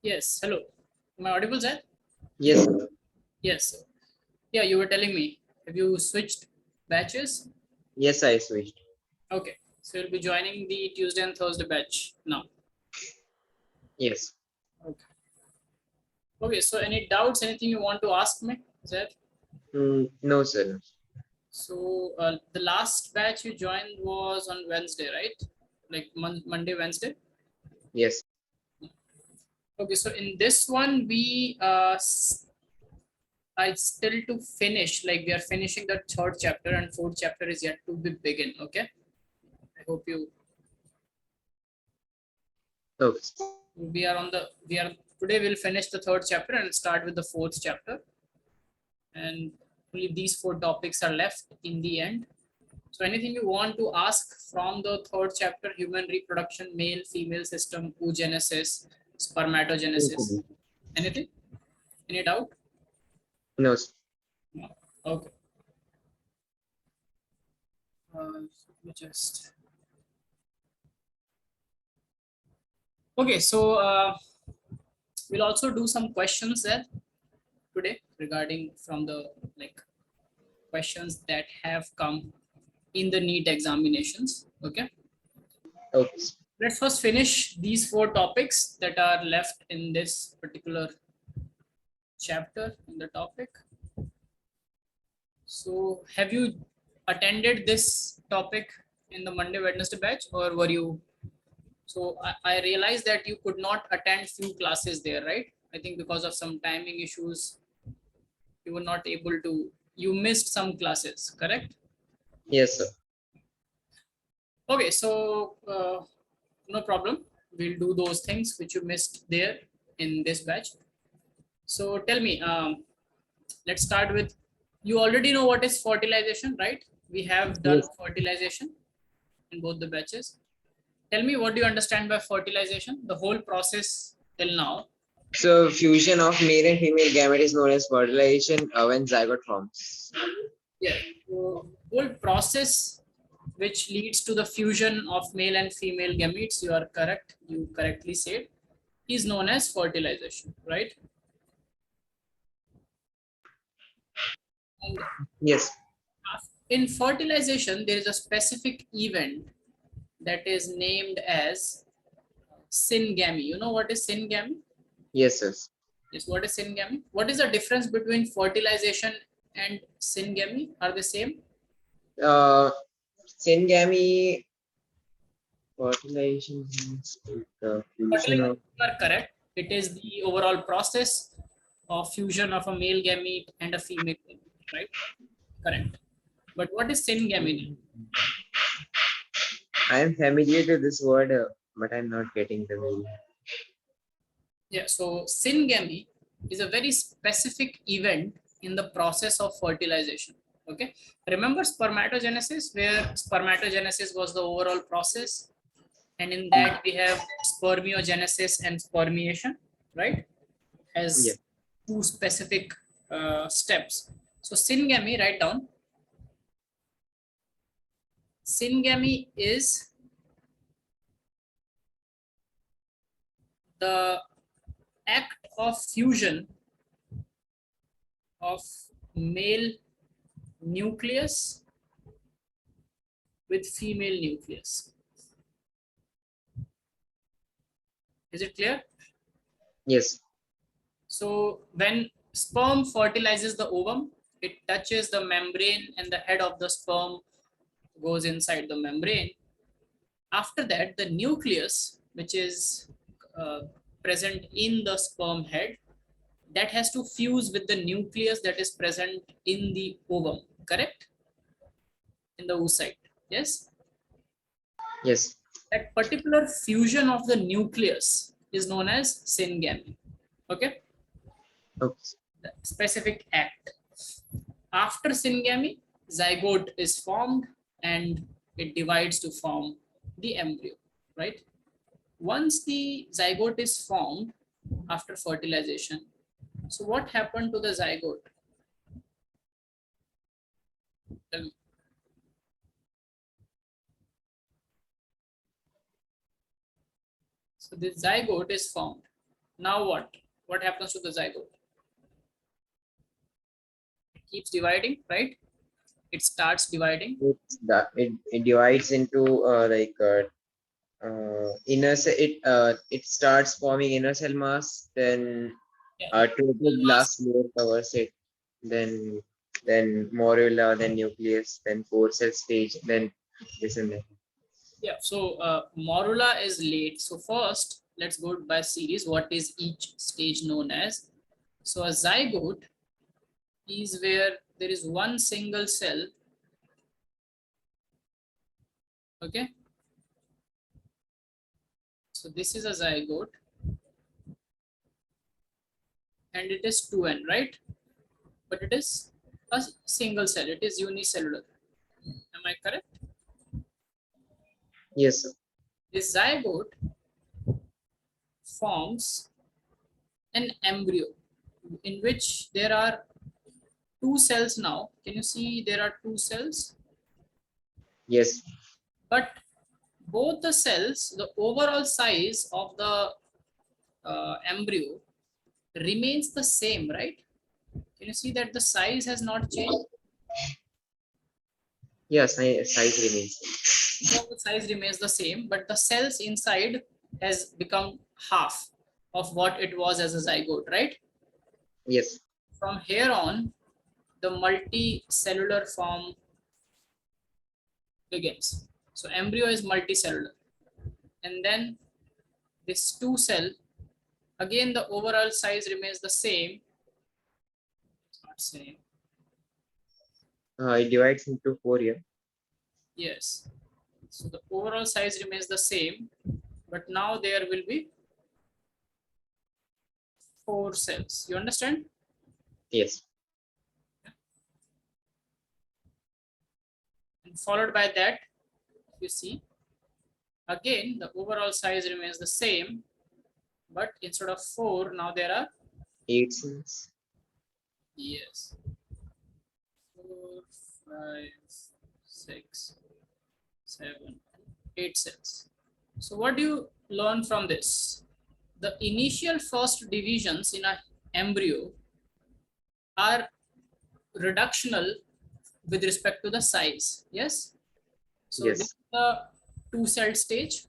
Yes, hello. Am I audible, sir? Yes, sir. Yes. Sir. Yeah, you were telling me. Have you switched batches? Yes, I switched. Okay. So you'll be joining the Tuesday and Thursday batch now. Yes. Okay. Okay. So any doubts, anything you want to ask me, sir? No, sir. So the last batch you joined was on Wednesday, right? Like Monday, Wednesday. Yes. Okay. So in this one, I still to finish. Like we are finishing the third chapter, and fourth chapter is yet to be begin. Okay. I hope you Okay. we are today we'll finish the third chapter and start with the fourth chapter, and only these four topics are left in the end. So anything you want to ask from the third chapter: human reproduction, male female system, oogenesis, spermatogenesis? Anything, any doubt? No, sir. No. Okay. Let me just okay. So we'll also do some questions there today regarding from the like questions that have come in the NEET examinations. Okay. Okay. Let's first finish these four topics that are left in this particular chapter in the topic. So have you attended this topic in the Monday, Wednesday batch, or were you? So I realized that you could not attend few classes there, right? I think because of some timing issues, you were not able to, you missed some classes, correct? Yes, sir. Okay, so no problem. We'll do those things which you missed there in this batch. So tell me, let's start with, you already know what is fertilization, right? We have done Yes. fertilization in both the batches. Tell me, what do you understand by fertilization? The whole process till now. So, fusion of male and female gamete is known as fertilization when zygote forms. Yeah. So whole process which leads to the fusion of male and female gametes, you are correct. You correctly said, is known as fertilization, right? And Yes. in fertilization, there is a specific event that is named as syngamy. You know what is syngamy? Yes, sir. Yes, what is syngamy? What is the difference between fertilization and syngamy? Are they same? Uh, Syngamy fertilization means the fusion Fertilization, of. you are correct. It is the overall process of fusion of a male gamete and a female gamete, right? Correct. But what is syngamy? I am familiar to this word, but I'm not getting the meaning. Yeah, so syngamy is a very specific event in the process of fertilization. Okay, remember spermatogenesis, where spermatogenesis was the overall process, and in that we have spermiogenesis and spermiation, right? Yeah. As two specific steps. So syngamy, write down. Syngamy is the act of fusion of male nucleus with female nucleus. Is it clear? Yes. So when sperm fertilizes the ovum, it touches the membrane and the head of the sperm goes inside the membrane. After that, the nucleus, which is present in the sperm head, that has to fuse with the nucleus that is present in the ovum, correct? In the oocyte, yes? Yes. That particular fusion of the nucleus is known as syngamy, okay? Okay. The specific act. After syngamy, zygote is formed and it divides to form the embryo, right? Once the zygote is formed after fertilization, so what happened to the zygote? Tell me. So the zygote is formed. Now what? What happens to the zygote? It keeps dividing, right? It starts dividing. It divides into it starts forming inner cell mass, then Yeah, cell mass. trophoblast layer covers it, then morula, then nucleus, then four cell stage, then this and that. Yeah, so morula is late. So first, let's go by series. What is each stage known as? So a zygote is where there is one single cell. Okay, so this is a zygote and it is 2n, right? But it is a single cell. It is unicellular. Am I correct? Yes, sir. This zygote forms an embryo in which there are two cells now. Can you see there are two cells? Yes, But both the cells, the overall size of the embryo remains the same, right? Can you see that the size has not changed? yes, size remains. The size remains the same, but the cells inside has become half of what it was as a zygote, right? Yes, From here on, the multicellular form begins. So embryo is multicellular. And then this two cell, again the overall size remains the same. It's not same. it divides into four here. Yes. So the overall size remains the same, but now there will be four cells. You understand? Yes, And followed by that, you see, again, the overall size remains the same, but instead of four, now there are, eight cells. yes, 4, 5, 6, 7, 8 cells. So what do you learn from this? The initial first divisions in an embryo are reductional with respect to the size. Yes. So this Yes, is the two cell stage,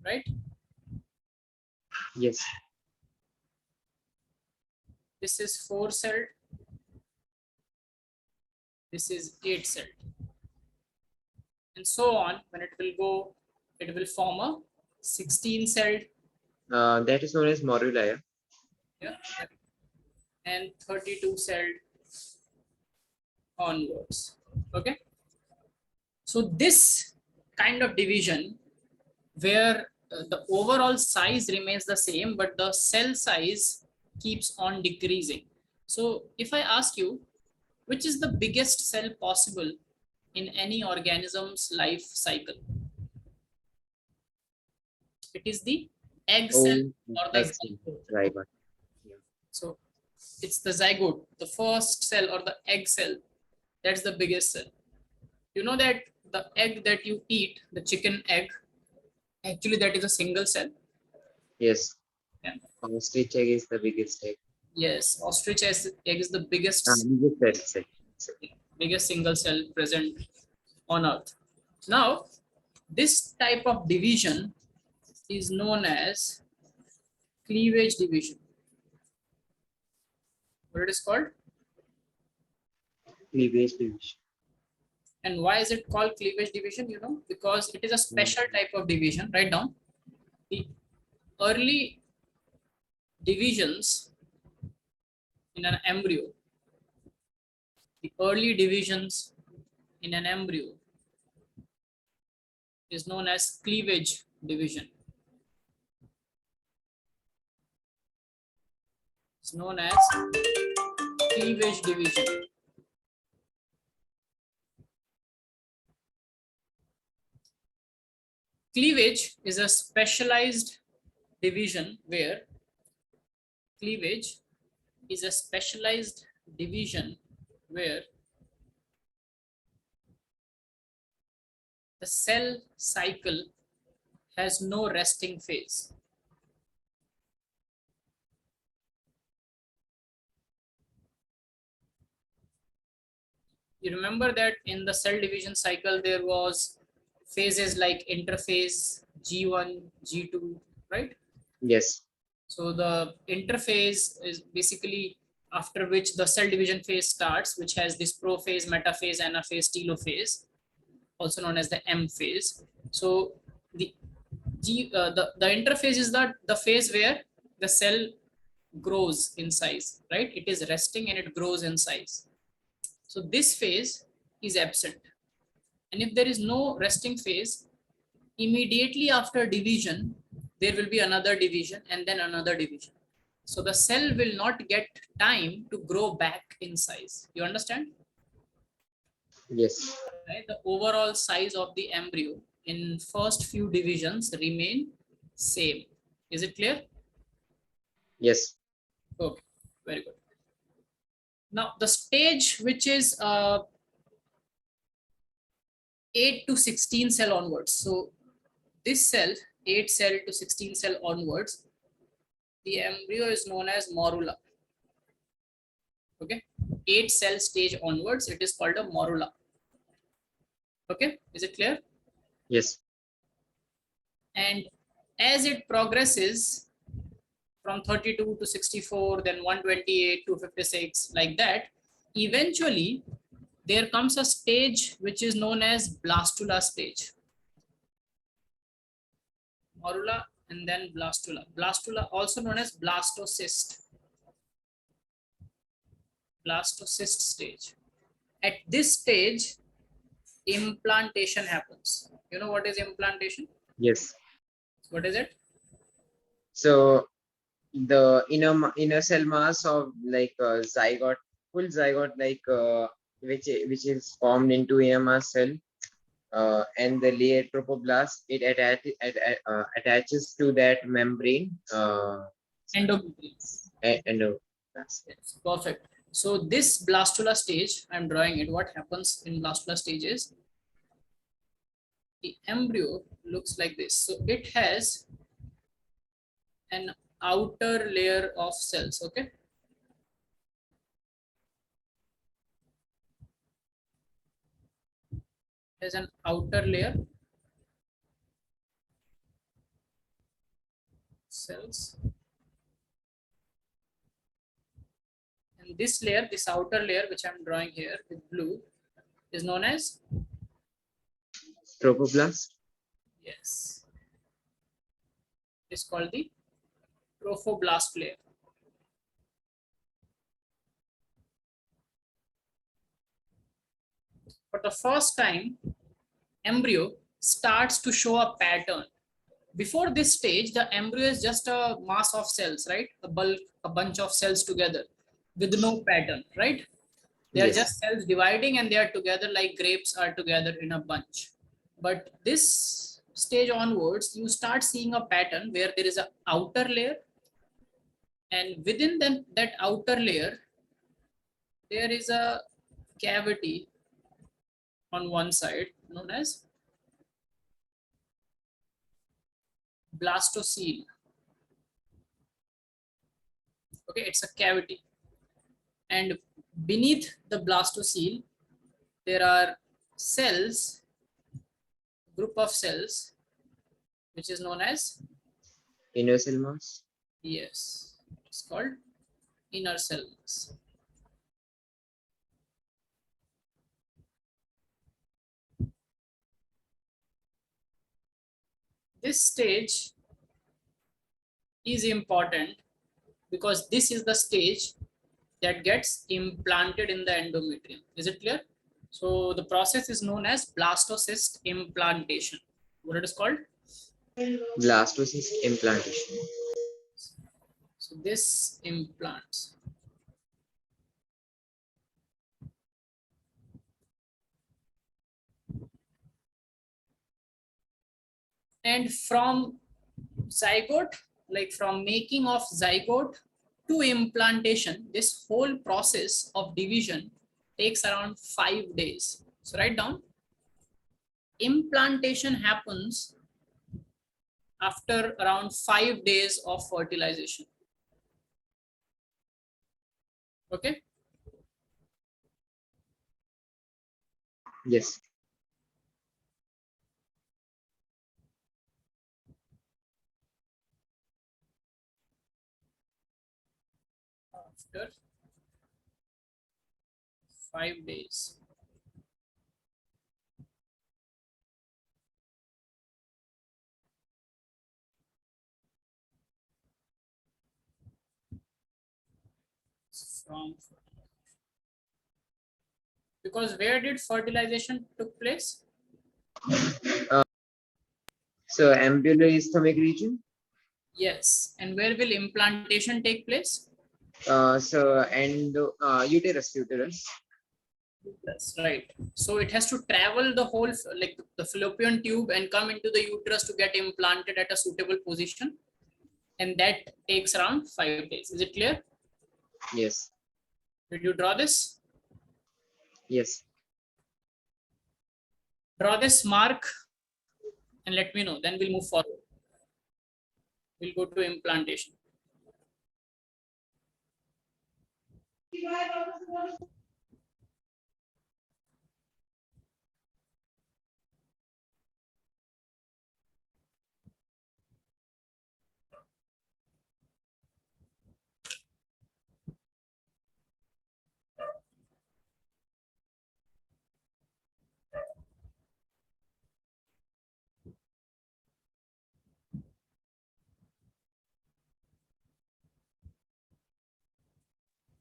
right? yes, This is four cell. This is eight cell, and so on. When it will go, it will form a 16 cell, that is known as morula. Yeah? yeah, and 32 cell onwards. Okay. So this kind of division where the overall size remains the same, but the cell size keeps on decreasing. So if I ask you, which is the biggest cell possible in any organism's life cycle? It is the egg cell Oh, or the excellent. zygote. Right. Okay. So it's the zygote, the first cell or the egg cell. That's the biggest cell. You know that the egg that you eat, the chicken egg, actually that is a single cell. Yes, Yeah. ostrich egg is the biggest egg. Yes, ostrich egg is the Biggest cell. biggest single cell present on Earth. Now, this type of division is known as cleavage division. What it is called? Cleavage division. And why is it called cleavage division? You know, because it is a special type of division. Write down. The early divisions in an embryo, the early divisions in an embryo is known as cleavage division. It's known as cleavage division. Cleavage is a specialized division where cleavage is a specialized division where the cell cycle has no resting phase. you remember that in the cell division cycle, there was phases like interphase, G1, G2, right? Yes. So the interphase is basically after which the cell division phase starts, which has this prophase, metaphase, anaphase, telophase, also known as the M phase. So the the interphase is the phase where the cell grows in size, right? It is resting and it grows in size. So this phase is absent. And if there is no resting phase, immediately after division, there will be another division and then another division. So the cell will not get time to grow back in size. You understand? Yes. Right? The overall size of the embryo in first few divisions remain same. Is it clear? Yes. Okay, very good. Now the stage which is 8 to 16 cell onwards. So this cell, 8 cell to 16 cell onwards, the embryo is known as morula. Okay, 8 cell stage onwards, it is called a morula. Okay, is it clear? Yes. And as it progresses from 32 to 64, then 128 to 56, like that, eventually there comes a stage which is known as blastula stage. Morula and then blastula. Blastula also known as blastocyst. Blastocyst stage. At this stage, implantation happens. You know what is implantation? Yes. What is it? So the inner cell mass of like zygote, full zygote, like which is formed into inner mass cell, and the layer trophoblast, it attaches to that membrane, Endometrium. endoblast. Yes, perfect. So this blastula stage, I'm drawing it. What happens in blastula stage is the embryo looks like this. So it has an outer layer of cells. Okay. Has an outer layer cells, and this layer, this outer layer which I'm drawing here with blue, is known as, Trophoblast. yes, it's called the trophoblast layer. For the first time, embryo starts to show a pattern. Before this stage, the embryo is just a mass of cells, right? A bulk, a bunch of cells together with no pattern, right? They are Yes. just cells dividing and they are together like grapes are together in a bunch. But this stage onwards, you start seeing a pattern where there is an outer layer, and within that outer layer, there is a cavity on one side known as blastocele. Okay, it's a cavity. And beneath the blastocele, there are cells, group of cells, which is known as, Inner cell mass. yes, it's called inner cells. This stage is important because this is the stage that gets implanted in the endometrium. Is it clear? So the process is known as blastocyst implantation. What it is called? Blastocyst implantation. So this implants. And from zygote, like from making of zygote to implantation, this whole process of division takes around 5 days. So write down, implantation happens after around 5 days of fertilization. Okay. Yes. After 5 days. From, because where did fertilization took place? So ambulatory stomach region. Yes. And where will implantation take place? So and uterus. That's right. So it has to travel the whole, like the fallopian tube, and come into the uterus to get implanted at a suitable position. And that takes around 5 days. Is it clear? Yes. Did you draw this? Yes. Draw this mark and let me know. Then we'll move forward. We'll go to implantation.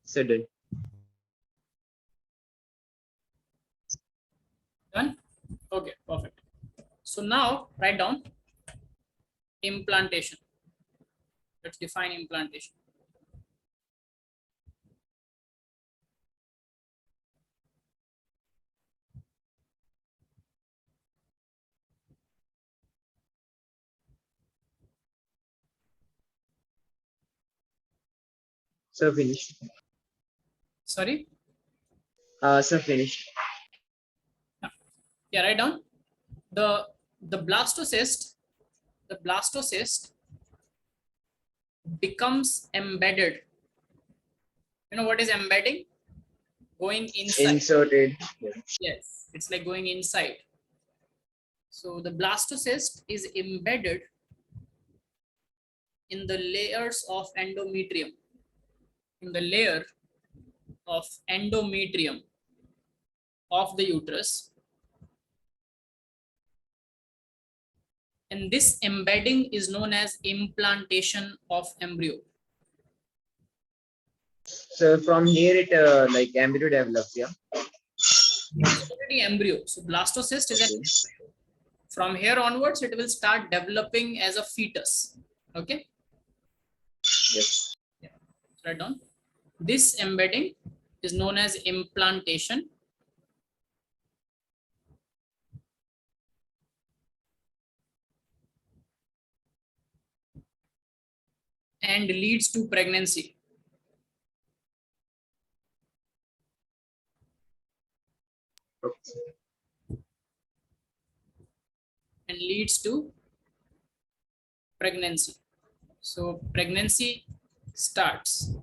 So done. Done? Okay, perfect. So now write down implantation. Let's define implantation. So finished. Sorry? So finished. Yeah, write down the the blastocyst. The blastocyst becomes embedded. You know what is embedding? Going inside. Inserted. Yes, it's like going inside. So the blastocyst is embedded in the layers of endometrium. In the layer of endometrium of the uterus. And this embedding is known as implantation of embryo. So from here it like embryo develops, yeah. It's already embryo. So blastocyst is an Okay. embryo. From here onwards, it will start developing as a fetus. Okay. Yes. Yeah. Write down. This embedding is known as implantation. And leads to pregnancy. Okay. And leads to pregnancy. So pregnancy starts.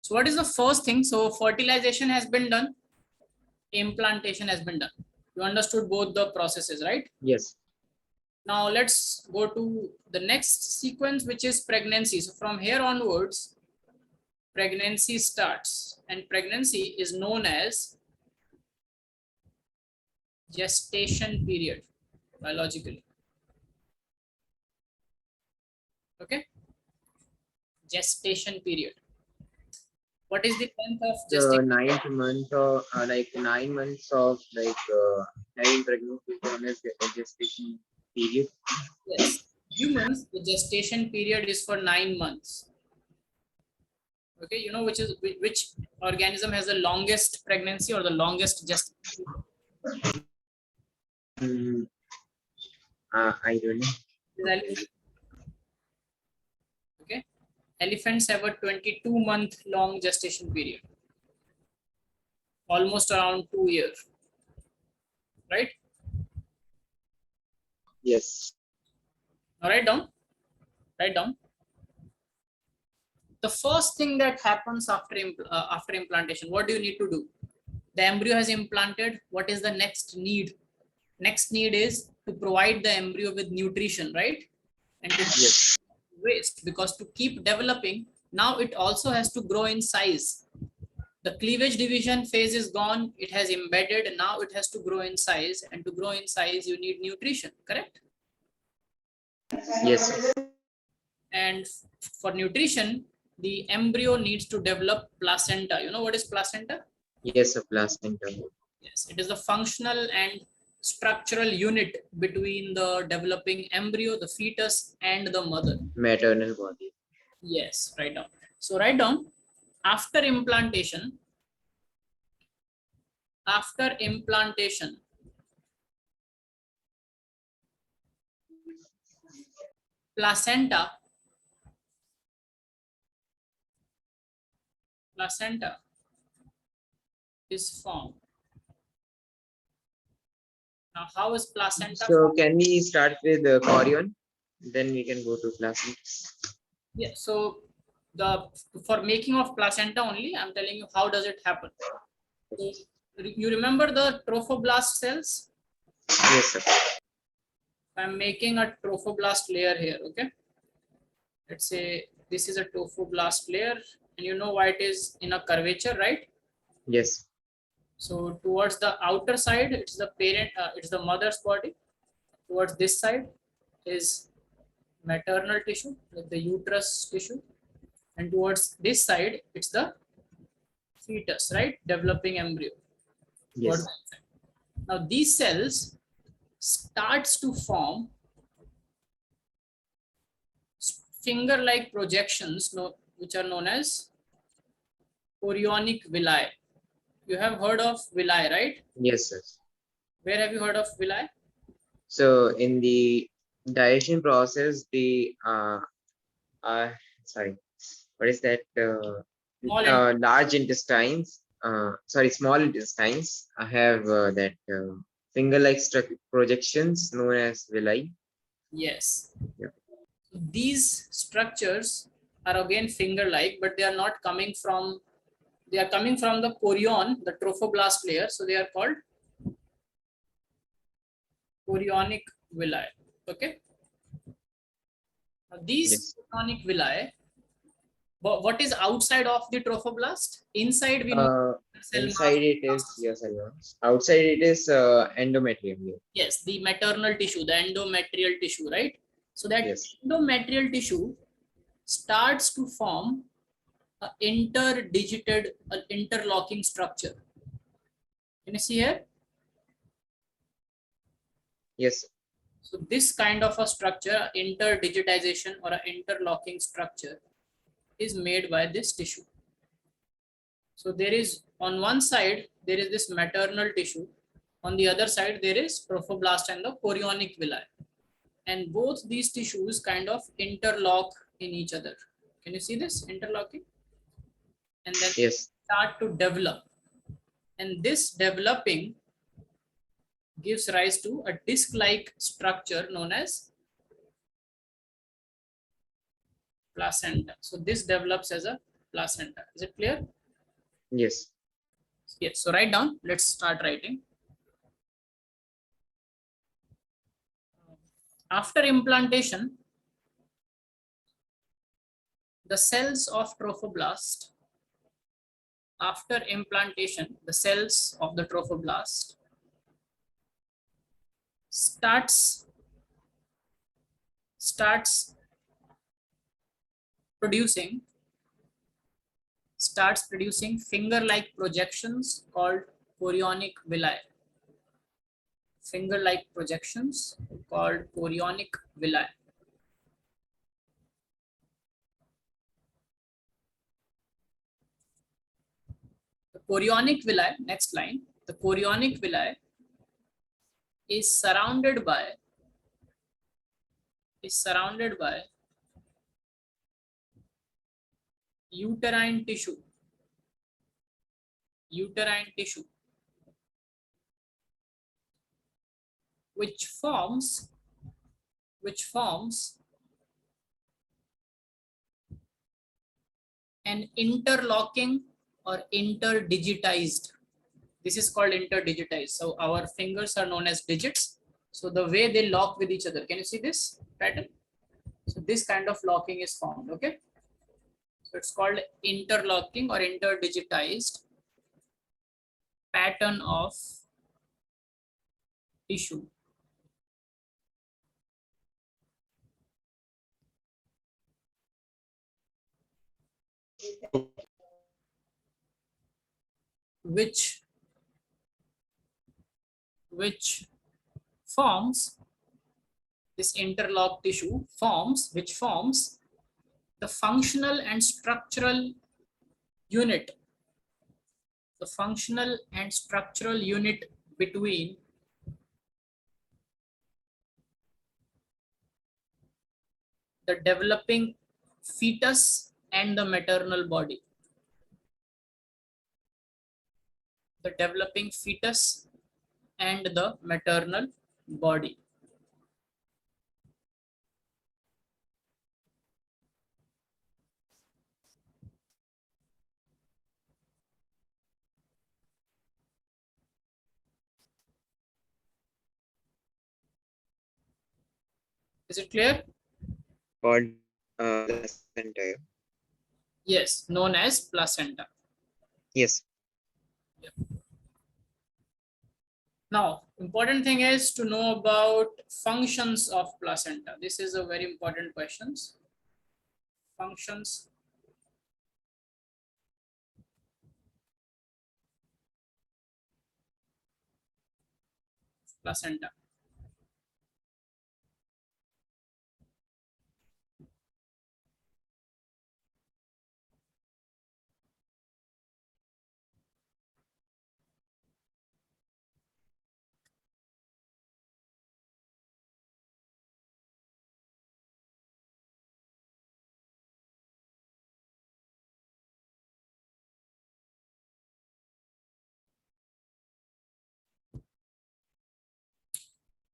So what is the first thing? So fertilization has been done. Implantation has been done. You understood both the processes, right? Yes. Now let's go to the next sequence, which is pregnancy. So from here onwards, pregnancy starts, and pregnancy is known as gestation period biologically. Okay, gestation period. What is the length of The gestation? 9th month or like 9 months of like having pregnancy is known as gestation period. Yes, humans, the gestation period is for 9 months. Okay, you know which organism has the longest pregnancy or the longest gestation period? Mm, I don't know. Elephant. Okay, elephants have a 22-month long gestation period, almost around 2 years, right? Yes. Now write down. The first thing that happens after implantation, what do you need to do? The embryo has implanted. What is the next need? Next need is to provide the embryo with nutrition, right? And to Yes. waste, because to keep developing, now it also has to grow in size. The cleavage division phase is gone. It has embedded, and now it has to grow in size. And to grow in size, you need nutrition, correct? Yes, sir. And for nutrition, the embryo needs to develop placenta. You know what is placenta? Yes, sir. Placenta. Yes, it is the functional and structural unit between the developing embryo, the fetus, and the mother. Maternal body. Yes, write down. So write down, after implantation, after implantation, placenta is formed. Now, how is placenta So formed? can we start with the chorion? Then we can go to placenta. Yeah, so the for making of placenta only, I'm telling you how does it happen. So you remember the trophoblast cells? Yes, sir. I'm making a trophoblast layer here, okay? Let's say this is a trophoblast layer, and you know why it is in a curvature, right? Yes. So towards the outer side, it's the parent, it's the mother's body. Towards this side is maternal tissue, like the uterus tissue, and towards this side, it's the fetus, right? Developing embryo. Towards Yes. that side. Now these cells starts to form finger-like projections, which are known as Orionic villi. You have heard of villi, right? Yes, sir. Where have you heard of villi? So in the digestion process, the sorry, what is that? Small and Large intestines. Small intestines. I have that finger-like projections known as villi. yes. Yeah. These structures are again finger-like, but they are not coming from, they are coming from the chorion, the trophoblast layer. So they are called Orionic villi. Okay. Now these Yes. Orionic villi, what is outside of the trophoblast? Inside we know cell mass. Inside it is, yes, I know. Outside it is endometrium. Yes, the maternal tissue, the endometrial tissue, right? So that Yes. endometrial tissue starts to form a interdigited, interlocking structure. Can you see here? Yes. So this kind of a structure, interdigitization or an interlocking structure, is made by this tissue. So there is, on one side, there is this maternal tissue. On the other side, there is trophoblast and the chorionic villi. And both these tissues kind of interlock in each other. Can you see this interlocking? And then Yes. start to develop. And this developing gives rise to a disc-like structure known as placenta. So this develops as a placenta. Is it clear? Yes. Yes. So write down. Let's start writing. After implantation, the cells of trophoblast, after implantation, the cells of the trophoblast starts producing finger-like projections called chorionic villi. Finger-like projections called chorionic villi. The chorionic villi, next line, the chorionic villi is surrounded by uterine tissue, which forms an interlocking or interdigitized. This is called interdigitized. So our fingers are known as digits. So the way they lock with each other, can you see this pattern? So this kind of locking is formed, okay? So it's called interlocking or interdigitized pattern of tissue. Which forms this interlocked tissue which forms the functional and structural unit, between the developing fetus and the maternal body. The developing fetus and the maternal body. Is it clear? Called placenta. Yes, known as placenta. Yes. Yeah. Now, important thing is to know about functions of placenta. This is a very important question. Functions of placenta.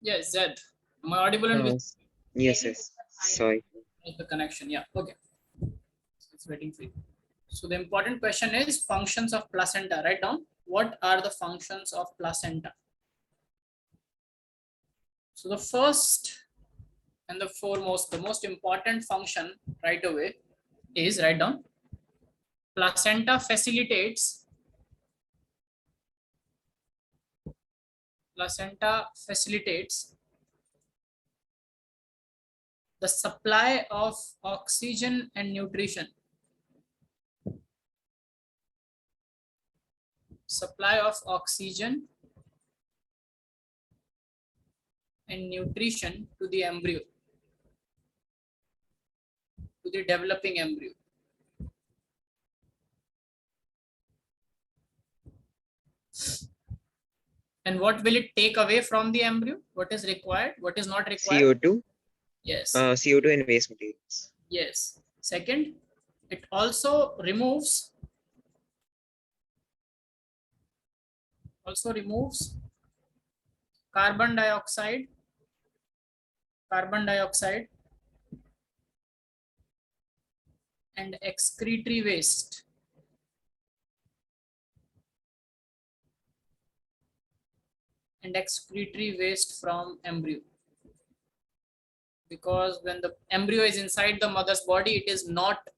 Yes, Zed. Am I audible and visible? Yes, yes. Sorry. The connection. Yeah. Okay. It's waiting for you. So the important question is functions of placenta. Write down what are the functions of placenta. So the first and the foremost, the most important function right away is, write down, placenta facilitates the supply of oxygen and nutrition. Supply of oxygen and nutrition to the embryo, to the developing embryo. And what will it take away from the embryo? What is required? What is not required? CO2. Yes. CO2 and waste materials. Yes. Second, it also removes carbon dioxide and excretory waste. From embryo. Because when the embryo is inside the mother's body, it is not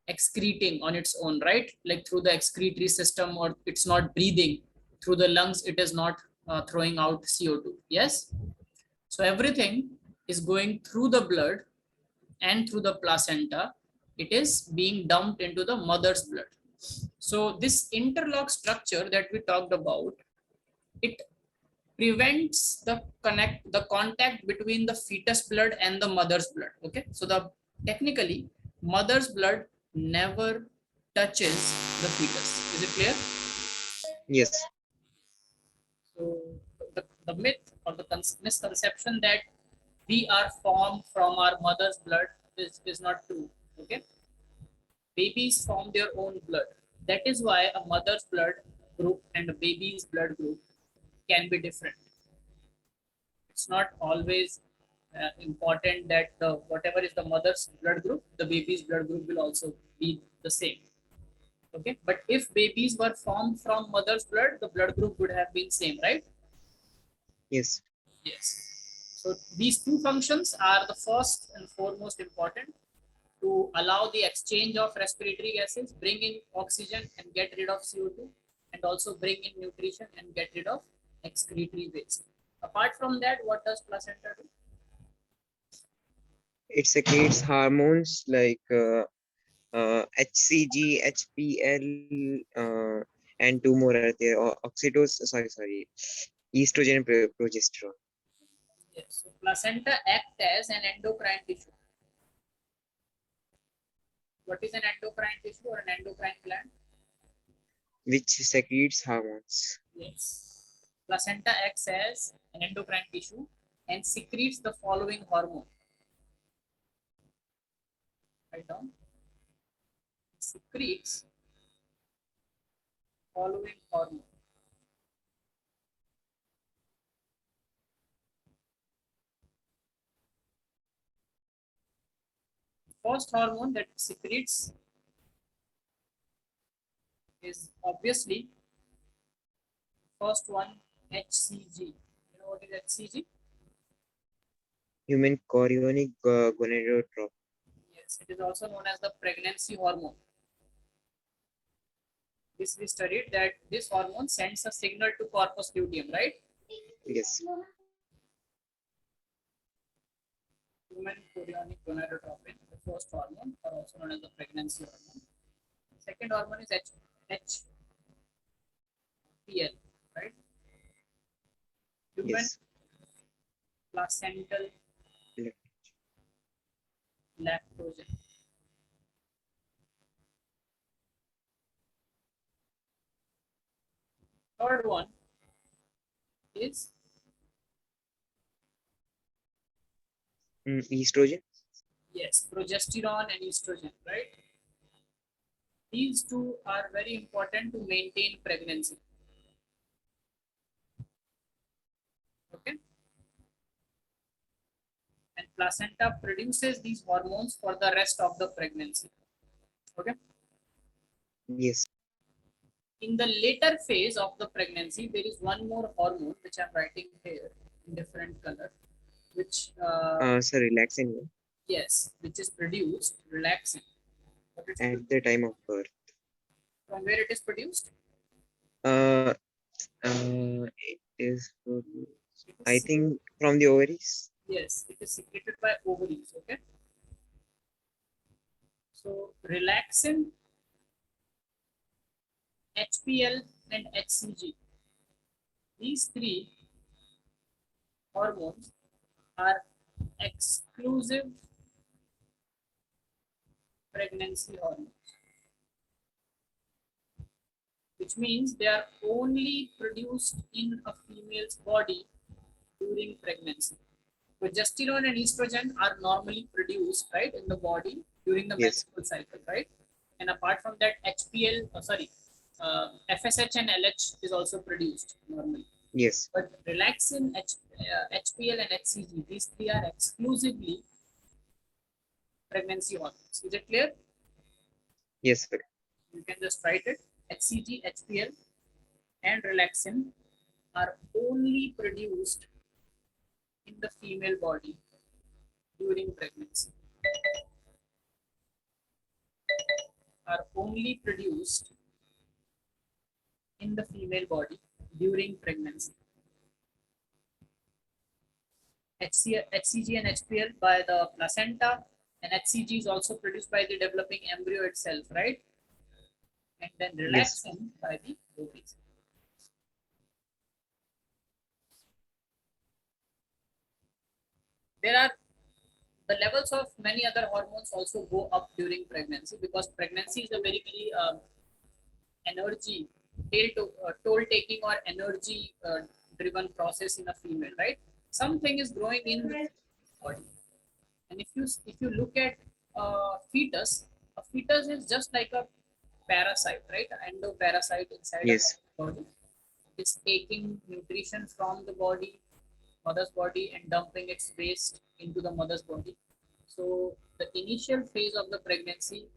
excreting on its own, right? Like through the excretory system, or it's not breathing through the lungs, it is not throwing out CO2. Yes. So everything is going through the blood and through the placenta. It is being dumped into the mother's blood. So this interlock structure that we talked about, it prevents the contact between the fetus blood and the mother's blood. Okay, so the technically mother's blood never touches the fetus. Is it clear? Yes. So the myth or the misconception that we are formed from our mother's blood is not true. Okay, babies form their own blood. That is why a mother's blood group and a baby's blood group can be different. It's not always important that whatever is the mother's blood group, the baby's blood group will also be the same. Okay, but if babies were formed from mother's blood, the blood group would have been same, right? Yes. Yes. So these two functions are the first and foremost important to allow the exchange of respiratory gases, bring in oxygen and get rid of CO2, and also bring in nutrition and get rid of excretory waste. Apart from that, what does placenta do? It secretes hormones like HCG, HPL, and two more are there. Sorry, estrogen, progesterone. Yes. So placenta act as an endocrine tissue. What is an endocrine tissue or an endocrine gland? Which secretes hormones. Yes. Placenta acts as an endocrine tissue and secretes the following hormone. Write down. It secretes following hormone. First hormone that secretes is obviously first one HCG. You know what is HCG? Human chorionic gonadotropin. Yes, it is also known as the pregnancy hormone. This we studied that this hormone sends a signal to corpus luteum, right? Yes. Human chorionic gonadotropin, the first hormone, or also known as the pregnancy hormone. Second hormone is HPL, right? Human Yes. placental Lect. lactogen. Third one is Estrogen. yes, progesterone and estrogen, right? These two are very important to maintain pregnancy. Okay, and placenta produces these hormones for the rest of the pregnancy. Okay, Yes. in the later phase of the pregnancy, there is one more hormone which I'm writing here in different color, which So relaxing yes, which is produced relaxing. But it's at the time of birth. from where it is produced? Uh, it is, It I is think, from the ovaries. yes, it is secreted by ovaries. Okay, so relaxin, HPL, and HCG. These three hormones are exclusive pregnancy hormones, which means they are only produced in a female's body during pregnancy. Progesterone and estrogen are normally produced right in the body during the Yes. menstrual cycle, right? And apart from that, FSH and LH is also produced normally. Yes. But relaxin, HPL, and HCG, these three are exclusively pregnancy hormones. Is it clear? Yes. Sir. You can just write it. HCG, HPL, and relaxin are only produced in the female body during pregnancy. Are only produced in the female body during pregnancy. HCG and HPL by the placenta, and HCG is also produced by the developing embryo itself, right? And then Yes. relaxin by the ovaries. There are the levels of many other hormones also go up during pregnancy because pregnancy is a very energy toll taking or energy driven process in a female, right? Something is growing in the body, and if you look at a fetus is just like a parasite, right? An endoparasite inside a Yes. body. It's taking nutrition from the mother's body and dumping its waste into the mother's body. So the initial phase of the pregnancy,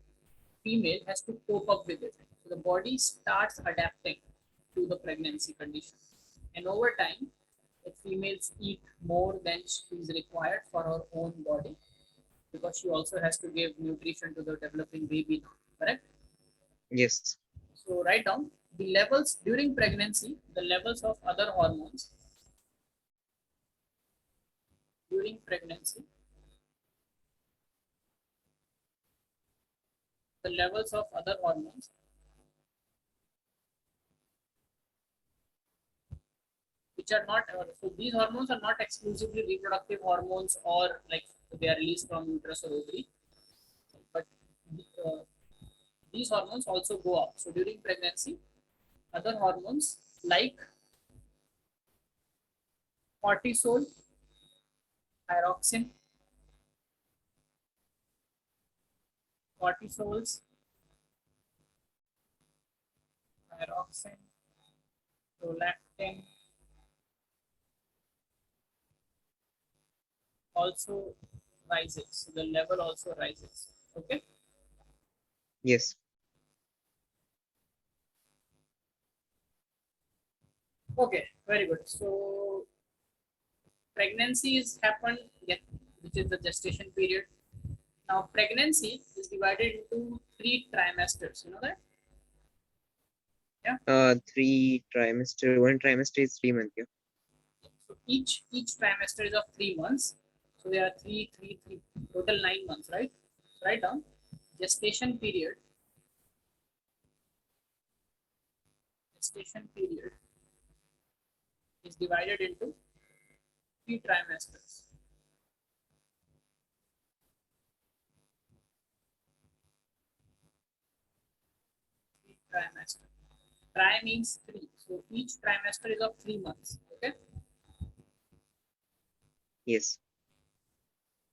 female has to cope up with it. So the body starts adapting to the pregnancy condition. And over time, the females eat more than is required for her own body because she also has to give nutrition to the developing baby now, correct? Yes. So write down the levels during pregnancy, the levels of other hormones during pregnancy, the levels of other hormones which are not, so these hormones are not exclusively reproductive hormones or like they are released from uterus or ovary, but uh, these hormones also go up. So during pregnancy, other hormones like cortisol, thyroxine, cortisols, thyroxine, prolactin also rises. So the level also rises. Okay. Yes. Okay. Very good. So pregnancy is happened, yeah, which is the gestation period. Now pregnancy is divided into 3 trimesters. You know that? Yeah. 3 trimester. One trimester is 3 months. Yeah. So each trimester is of 3 months. So there are three, total 9 months, right? Write down gestation period. Gestation period is divided into 3 trimesters. 3 trimester. Tri means three. So each trimester is of 3 months. Okay. Yes.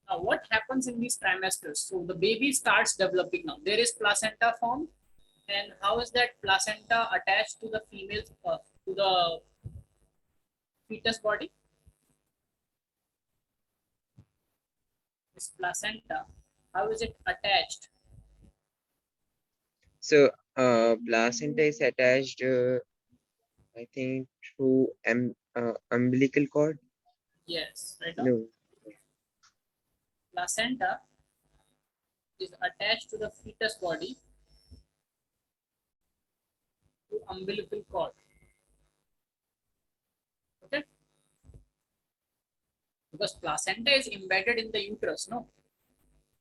Now what happens in these trimesters? So the baby starts developing now. There is placenta formed, and how is that placenta attached to the female to the fetus body? This placenta, how is it attached? So placenta is attached, I think, through umbilical cord. Yes, right now. No. Placenta is attached to the fetus body to umbilical cord. Okay, because placenta is embedded in the uterus. No,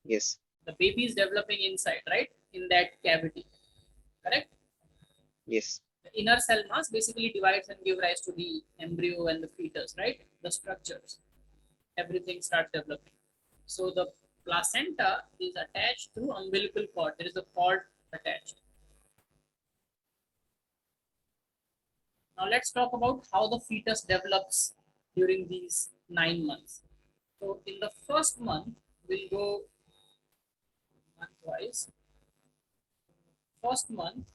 Yes. the baby is developing inside, right? In that cavity, correct? Yes. The inner cell mass basically divides and gives rise to the embryo and the fetus, right? The structures, everything starts developing. So the placenta is attached through umbilical cord. There is a cord attached. Now let's talk about how the fetus develops during these 9 months. So in the first month, we'll go month-wise. First month,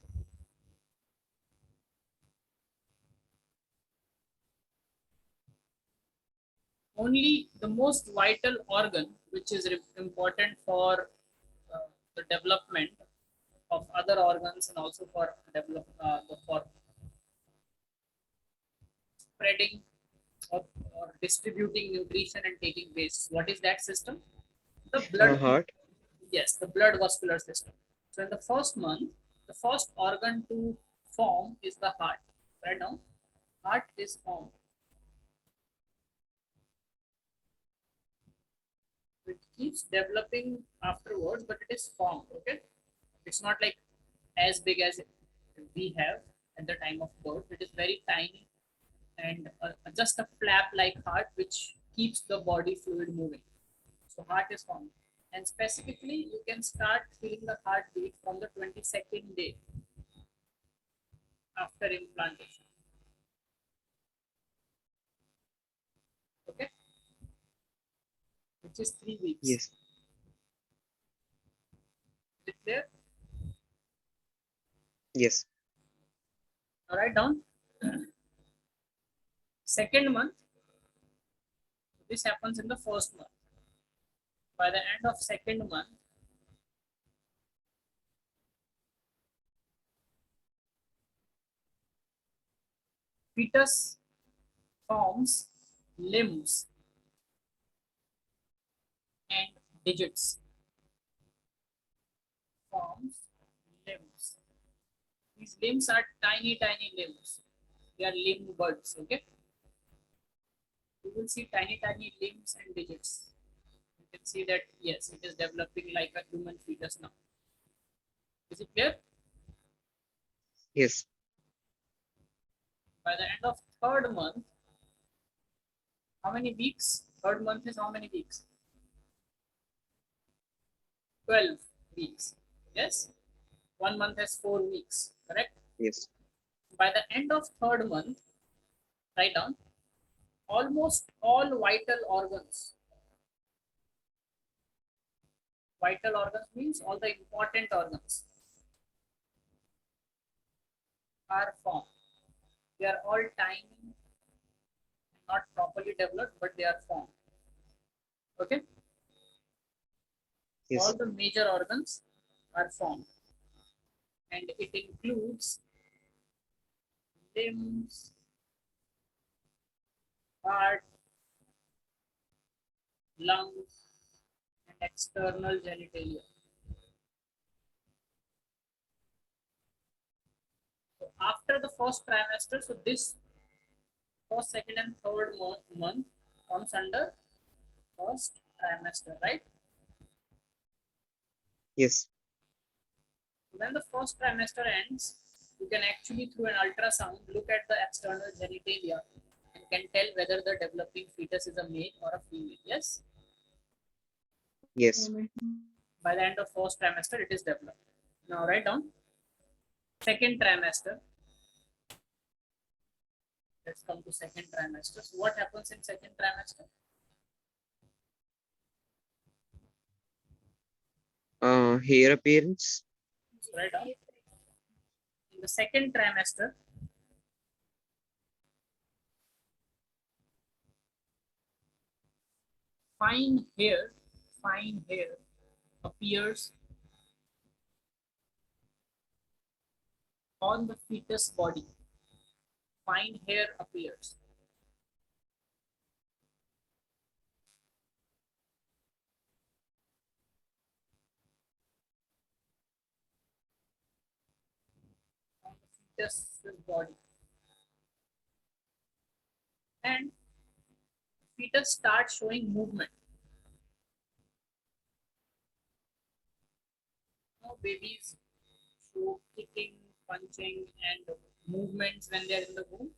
only the most vital organ, which is important for the development of other organs and also for for spreading or distributing nutrition and taking waste. What is that system? The blood. Heart. Yes, the blood vascular system. So in the first month, the first organ to form is the heart. Right now, heart is formed. It keeps developing afterwards, but it is formed. Okay, it's not like as big as we have at the time of birth. It is very tiny and just a flap-like heart which keeps the body fluid moving. So heart is formed. And specifically, you can start feeling the heartbeat from the 22nd day after implantation. Okay, which is 3 weeks. Yes. Is it clear? Yes. Now write down second month. This happens in the first month. By the end of second month, Fetus forms limbs and digits. Forms limbs. These limbs are tiny, tiny limbs. They are limb buds. Okay. You will see tiny, tiny limbs and digits. You can see that yes, it is developing like a human fetus now. Is it clear? Yes. By the end of third month, how many weeks? Third month is how many weeks? 12 weeks. Yes. 1 month has 4 weeks. Correct. Yes. By the end of third month, write down almost all vital organs means all the important organs are formed. They are all tiny, not properly developed, but they are formed. Okay, all Yes. the major organs are formed, and it includes limbs, heart, lungs, and external genitalia. So after the first trimester, so this first, second, and third month comes under first trimester, right? Yes. When the first trimester ends, you can actually, through an ultrasound, look at the external genitalia and can tell whether the developing fetus is a male or a female. Yes? Yes. By the end of first trimester, it is developed. Now write down second trimester. Let's come to second trimester. So what happens in second trimester? Hair appearance. So write down in the second trimester, fine hair, fine hair appears on the fetus body. Fine hair appears. On the fetus's body. And fetus starts showing movement. Babies show kicking, punching, and movements when they are in the womb.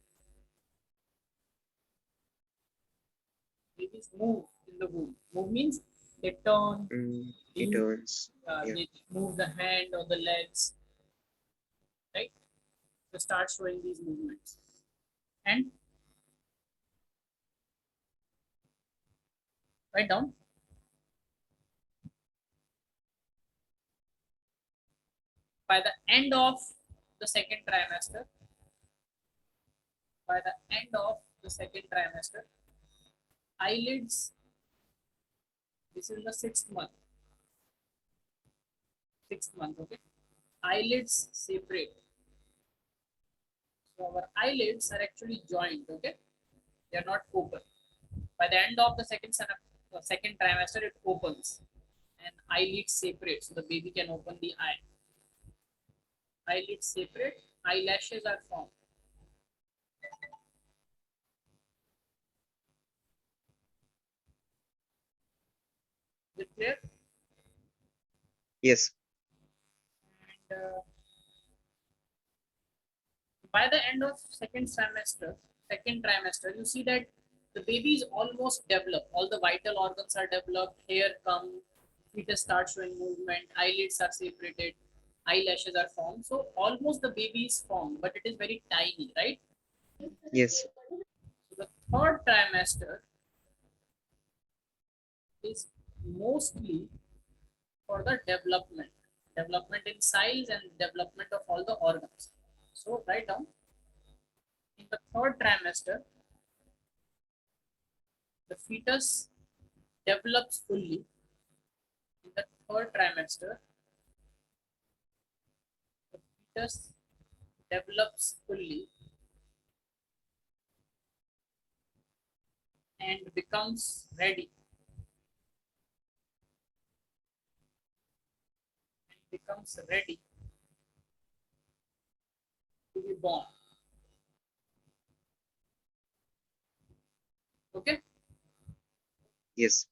Babies move in the womb. Move means they turn, It they, turns. Yeah. they move the hand or the legs, right? They start showing these movements. And write down by the end of the second trimester, by the end of the second trimester, eyelids, this is the sixth month, okay? Eyelids separate. So our eyelids are actually joined, okay? They are not open. By the end of the second trimester, it opens and eyelids separate, so the baby can open the eye. Eyelids separate, eyelashes are formed. Is it clear? Yes. And by the end of second trimester, you see that the baby is almost developed. All the vital organs are developed. Hair come, fetus starts showing movement, eyelids are separated, eyelashes are formed. So almost the baby is formed, but it is very tiny, right? Yes. So the third trimester is mostly for the development in size and development of all the organs. So write down in the third trimester, the fetus develops fully. In the third trimester, the fetus develops fully and becomes ready. Becomes ready to be born. Okay. Yes.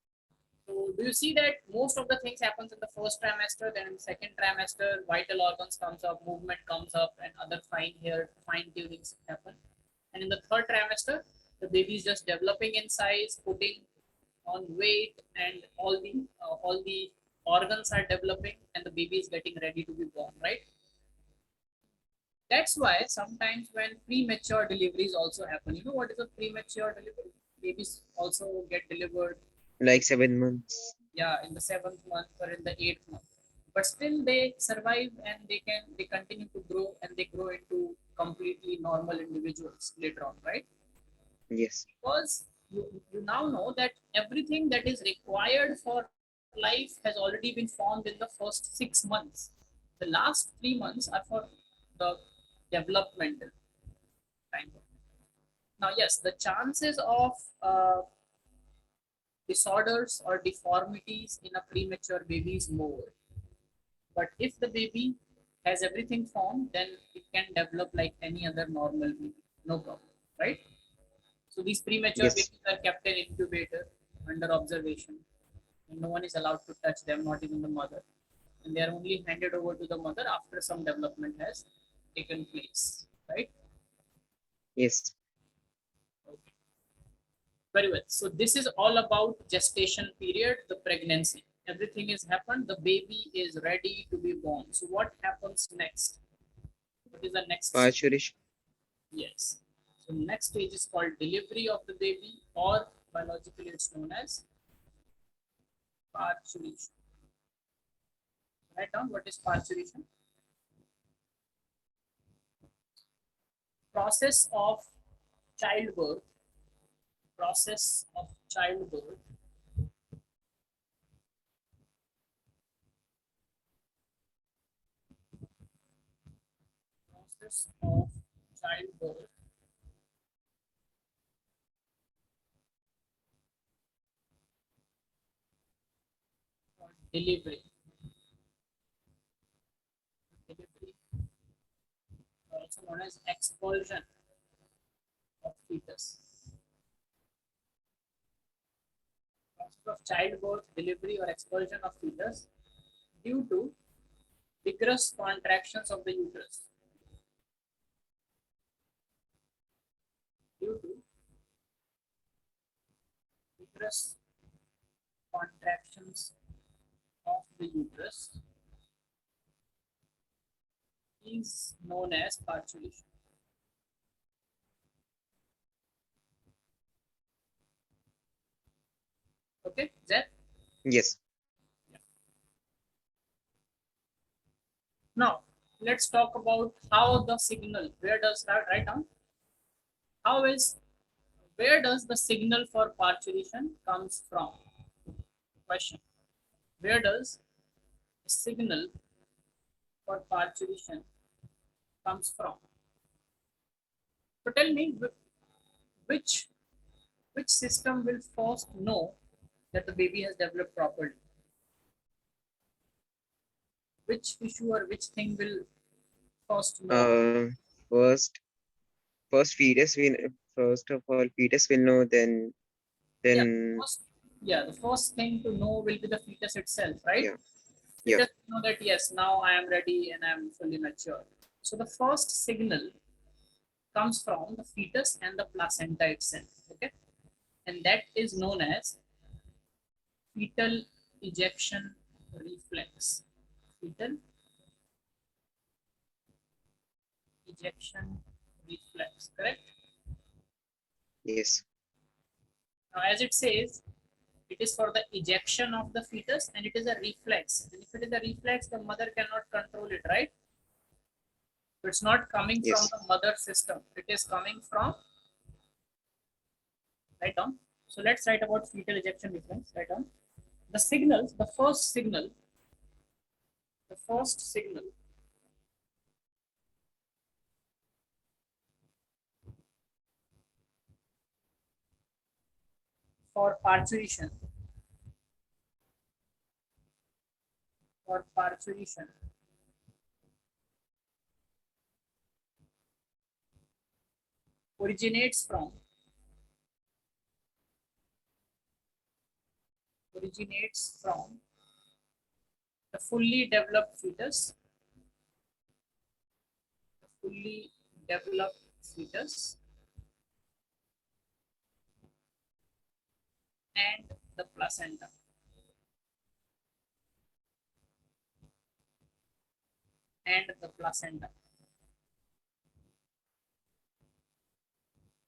So do you see that most of the things happens in the first trimester, then in the second trimester, vital organs comes up, movement comes up, and other fine tunings happen. And in the third trimester, the baby is just developing in size, putting on weight, and all the organs are developing, and the baby is getting ready to be born, right? That's why sometimes when premature deliveries also happen, you know what is a premature delivery? Babies also get delivered, Like 7 months. yeah, in the seventh month or in the eighth month, but still they survive and they continue to grow and they grow into completely normal individuals later on, right? Yes. Because you now know that everything that is required for life has already been formed in the first 6 months. The last 3 months are for the developmental time. Now, yes, the chances of disorders or deformities in a premature baby is more. But if the baby has everything formed, then it can develop like any other normal baby, no problem, right? So these premature Yes. babies are kept in incubator under observation, and no one is allowed to touch them, not even the mother. And they are only handed over to the mother after some development has taken place, right? Yes. Okay. Very well. So this is all about gestation period, the pregnancy. Everything is happened. The baby is ready to be born. So what happens next? What is the next stage? Parturition. Yes. So next stage is called delivery of the baby, or biologically it's known as parturition. Write down what is parturition. Process of childbirth. Process of childbirth. Process of childbirth or delivery. Delivery, also known as expulsion of fetus. Process of childbirth, delivery, or expulsion of fetus due to vigorous contractions of the uterus. Due to vigorous contractions of the uterus is known as parturition. Okay, that Yes. now let's talk about how the signal. Where does that write down? How is where does the signal for parturition comes from? Question. Where does the signal for parturition comes from? So tell me which which system will first know that the baby has developed properly? Which issue or which thing will first know? Uh, first, first fetus will first of all fetus will know. Yeah, Then first, yeah, the first thing to know will be the fetus itself, right? yeah. Yeah. Fetus will know that yes, now I am ready and I am fully mature. So the first signal comes from the fetus and the placenta itself. Okay, and that is known as fetal ejection reflex. Fetal ejection reflex, correct? Yes. Now, as it says, it is for the ejection of the fetus and it is a reflex. And if it is a reflex, the mother cannot control it, right? So it's not coming from Yes. the mother system. It is coming from, right on. So let's write about fetal ejection reflex, right on. The signals, the first signal or parturition, originates from the fully developed fetus, fully developed fetus and the placenta.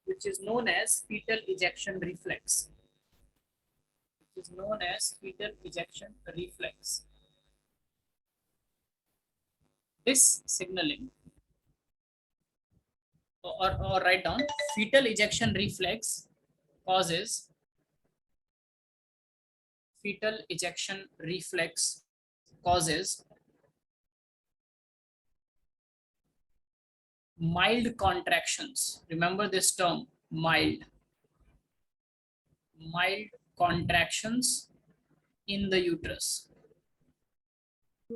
Which is known as fetal ejection reflex. This signaling, or write down, fetal ejection reflex causes mild contractions. Remember this term, mild contractions in the uterus.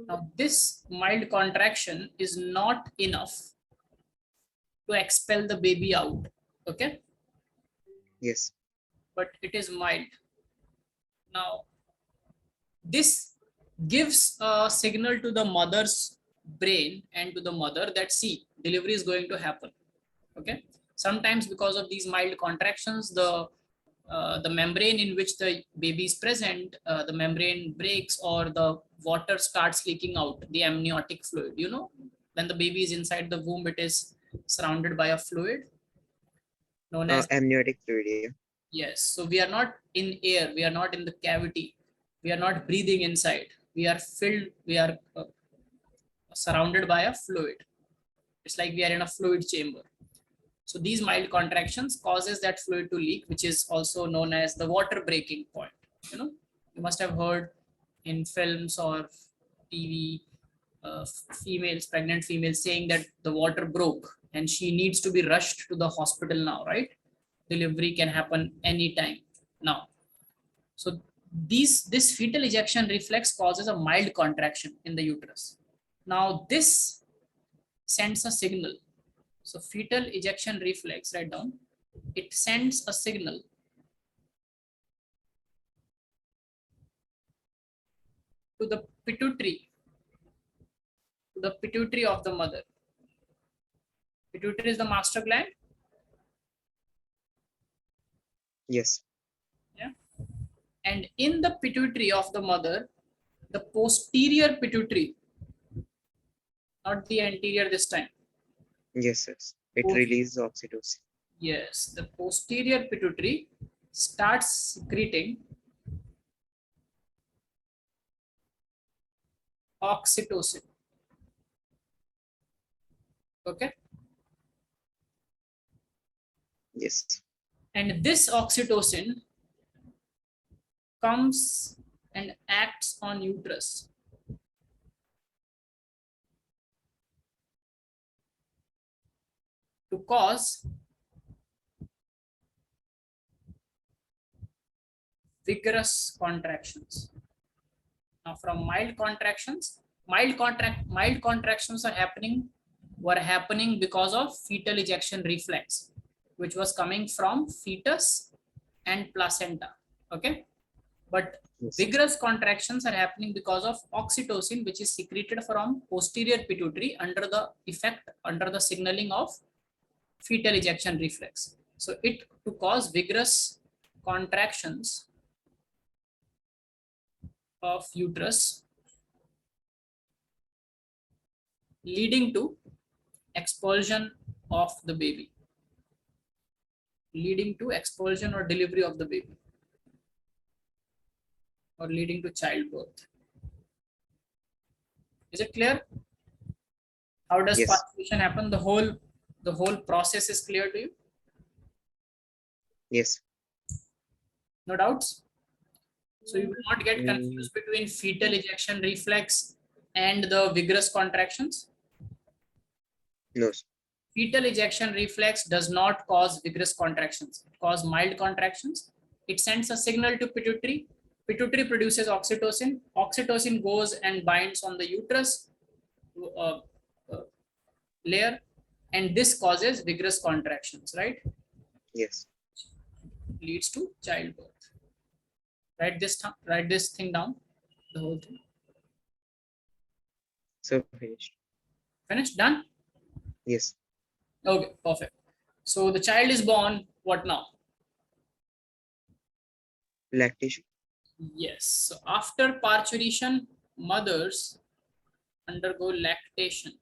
Now, this mild contraction is not enough to expel the baby out. Okay. Yes. But it is mild. Now, this gives a signal to the mother's brain and to the mother that, see, delivery is going to happen. Okay. Sometimes because of these mild contractions, the membrane in which the baby is present, the membrane breaks or the water starts leaking out, the amniotic fluid. You know, when the baby is inside the womb, it is surrounded by a fluid known as amniotic fluidity. Yes. So we are not in air. We are not in the cavity. We are not breathing inside. We are filled. We are surrounded by a fluid. It's like we are in a fluid chamber. So these mild contractions causes that fluid to leak, which is also known as the water breaking point. You know, you must have heard in films or TV, pregnant females saying that the water broke and she needs to be rushed to the hospital now, right? Delivery can happen anytime now. So this fetal ejection reflex causes a mild contraction in the uterus. Now this sends a signal. So fetal ejection reflex, write down, it sends a signal to the pituitary, of the mother. Pituitary is the master gland. Yes. Yeah. And in the pituitary of the mother, the posterior pituitary, not the anterior this time. Yes, yes. It releases oxytocin. Yes, the posterior pituitary starts secreting oxytocin. Okay. Yes. And this oxytocin comes and acts on uterus to cause vigorous contractions. Now, from mild contractions, mild contractions were happening because of fetal ejection reflex, which was coming from fetus and placenta. Okay. But Yes. vigorous contractions are happening because of oxytocin, which is secreted from posterior pituitary under the signaling of fetal ejection reflex. So it to cause vigorous contractions of uterus, leading to expulsion of the baby, leading to expulsion or delivery of the baby, or leading to childbirth. Is it clear? How does Yes. parturition happen? The whole process is clear to you? Yes. No doubts? So you will not get confused between fetal ejection reflex and the vigorous contractions? No. Fetal ejection reflex does not cause vigorous contractions. It causes mild contractions. It sends a signal to pituitary. Pituitary produces oxytocin. Oxytocin goes and binds on the uterus uh, uh, layer, and this causes vigorous contractions, right? Yes. Leads to childbirth. Write this thing down, the whole thing. So finished. Finished? Done? Yes. Okay, perfect. So the child is born, what now? Lactation. Yes. So after parturition, mothers undergo lactation.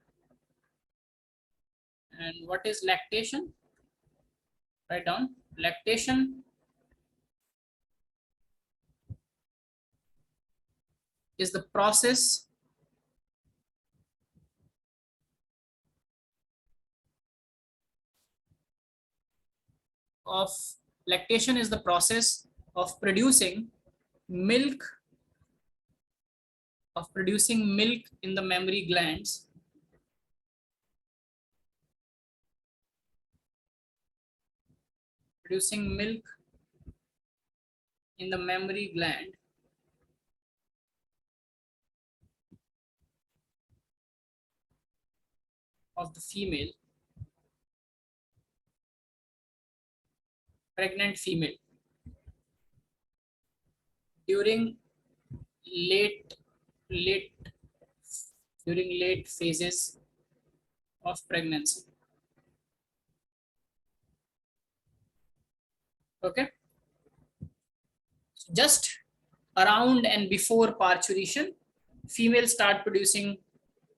And what is lactation? Write down. Lactation is the process of lactation is the process of producing milk in the mammary glands producing milk in the mammary gland of the female, pregnant female, during late late late phases of pregnancy. Okay, so just around and before parturition, females start producing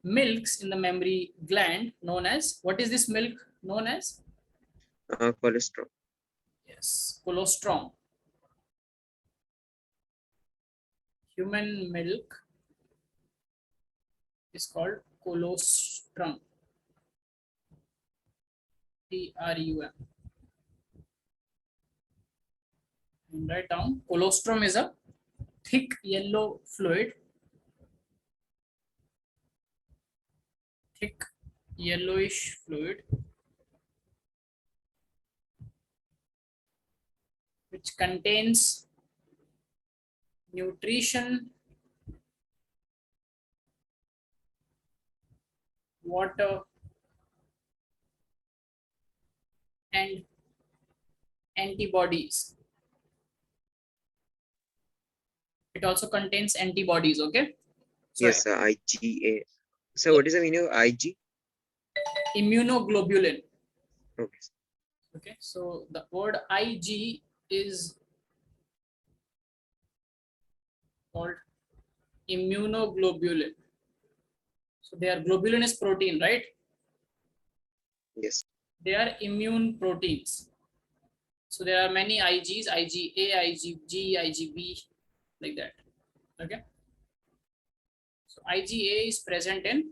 milks in the mammary gland known as, what is this milk known as? Colostrum. Yes, colostrum. Human milk is called colostrum. TRUM. And write down, colostrum is a thick yellow fluid, thick yellowish fluid which contains nutrition, water, and antibodies. It also contains antibodies, okay? So Yes, IgA. So yeah, what is the meaning of IG? immunoglobulin. Okay. Okay, so the word Ig is called immunoglobulin. So they are, globulin is protein, right? Yes. They are immune proteins. So there are many Igs, IgA, IgG, IgB, like that. Okay. So IgA is present in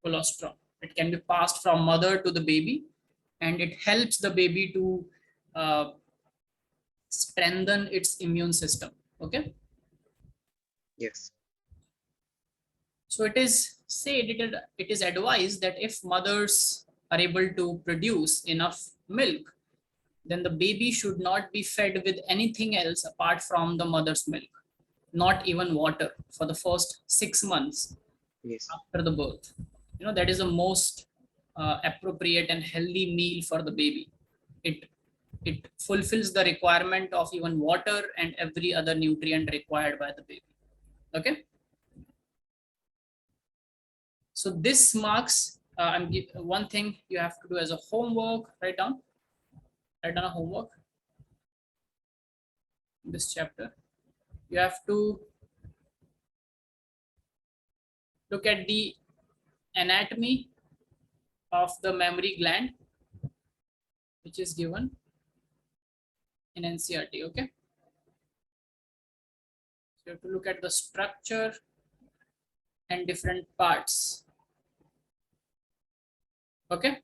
colostrum. It can be passed from mother to the baby, and it helps the baby to strengthen its immune system. Okay. Yes. So it is said, it is advised that if mothers are able to produce enough milk, then the baby should not be fed with anything else apart from the mother's milk, not even water, for the first 6 months Yes. after the birth. You know, that is the most appropriate and healthy meal for the baby. It fulfills the requirement of even water and every other nutrient required by the baby. Okay. So this marks one thing you have to do as a homework. Write down a homework in this chapter. You have to look at the anatomy of the mammary gland, which is given in NCERT. Okay, so you have to look at the structure and different parts. Okay.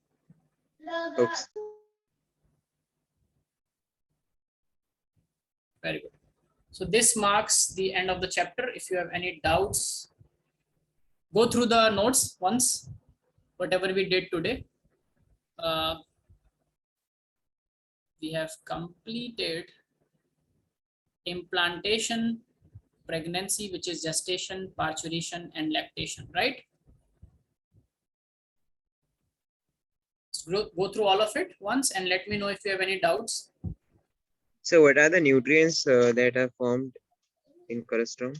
Oops. Very good. So this marks the end of the chapter. If you have any doubts, go through the notes once, whatever we did today. We have completed implantation, pregnancy, which is gestation, parturition, and lactation, right? Go through all of it once and let me know if you have any doubts. So what are the nutrients that are formed in colostrum?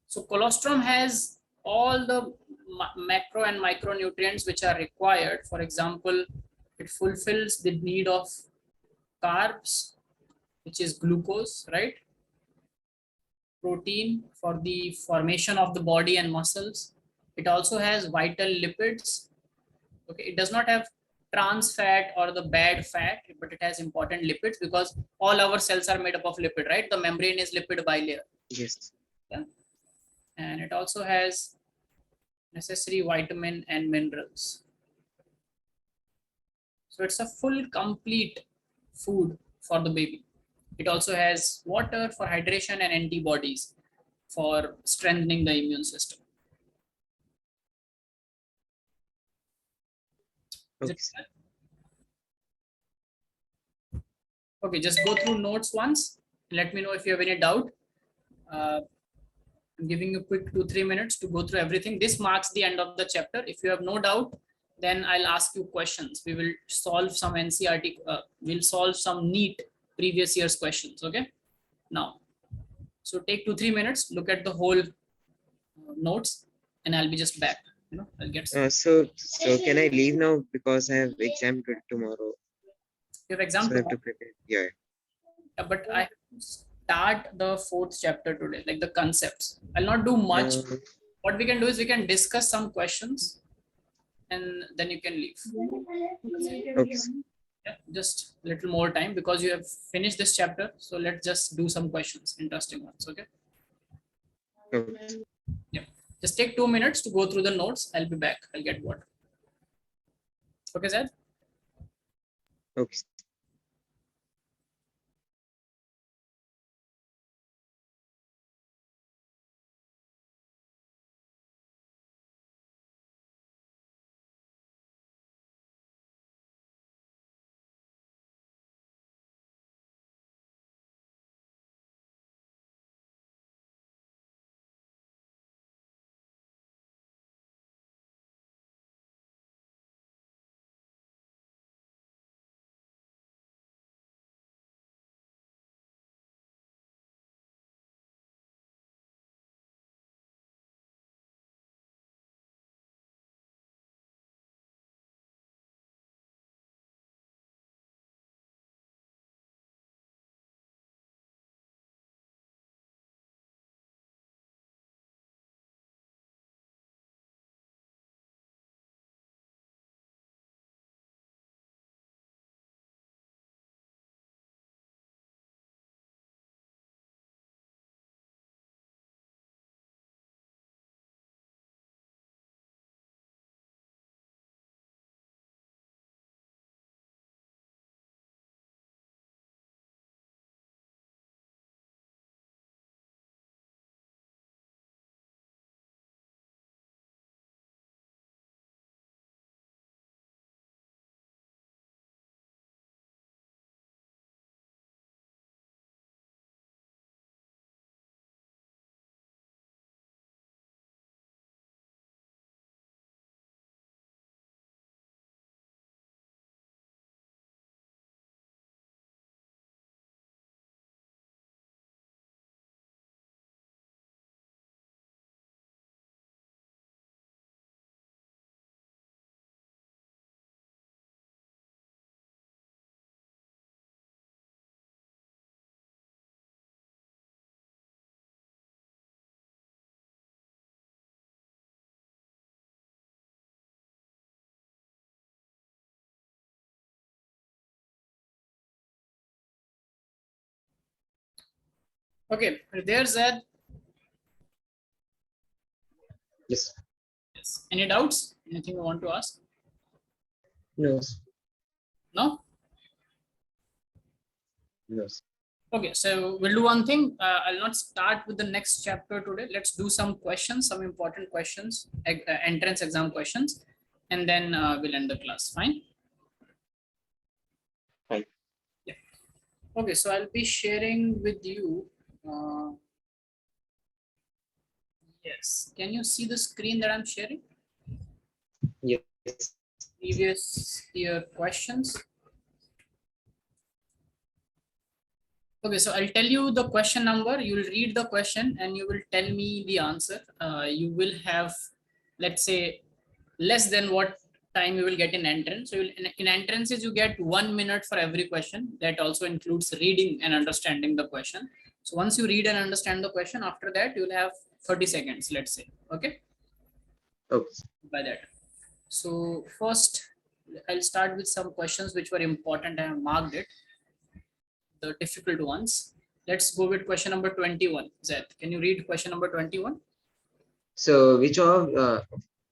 So colostrum has all the macro and micronutrients which are required. For example, it fulfills the need of carbs, which is glucose, right? Protein for the formation of the body and muscles. It also has vital lipids. Okay, it does not have trans fat or the bad fat, but it has important lipids because all our cells are made up of lipid, right? The membrane is lipid bilayer. Yes. Yeah. And it also has necessary vitamin and minerals. So it's a full complete food for the baby. It also has water for hydration and antibodies for strengthening the immune system. Okay. Okay, just go through notes once. Let me know if you have any doubt. I'm giving you quick 2-3 minutes to go through everything. This marks the end of the chapter. If you have no doubt, then I'll ask you questions. We will solve some NCRT, we'll solve some NEET previous year's questions, okay? Now, so take 2-3 minutes, look at the whole notes, and I'll be just back. You know, I'll get So can I leave now because I have exam tomorrow? You have exam so I have tomorrow? to prepare. Yeah. But I start the 4th chapter today, like the concepts. I'll not do much. What we can do is we can discuss some questions and then you can leave. Okay. Yeah, just a little more time because you have finished this chapter. So let's just do some questions, interesting ones. Okay. Okay. Yeah. Just take 2 minutes to go through the notes. I'll be back. I'll get water. Okay, Zed? Okay. Okay. There's Zed. Yes. Yes. Any doubts? Anything you want to ask? No. No? No. Okay, so we'll do one thing. I'll not start with the next chapter today. Let's do some questions, some important questions, entrance exam questions, and then we'll end the class. Fine? Fine. Yeah. Okay, so I'll be sharing with you Uh, yes. Can you see the screen that I'm sharing? Yes. Previous year questions. Okay, so I'll tell you the question number. You will read the question and you will tell me the answer. You will have, let's say, less than what time you will get in entrance. So in entrances, you get 1 minute for every question. That also includes reading and understanding the question. So once you read and understand the question, after that, you'll have 30 seconds, let's say. Okay. Okay. By that. So first, I'll start with some questions which were important. I have marked it, the difficult ones. Let's go with question number 21. Zed, can you read question number 21? So which of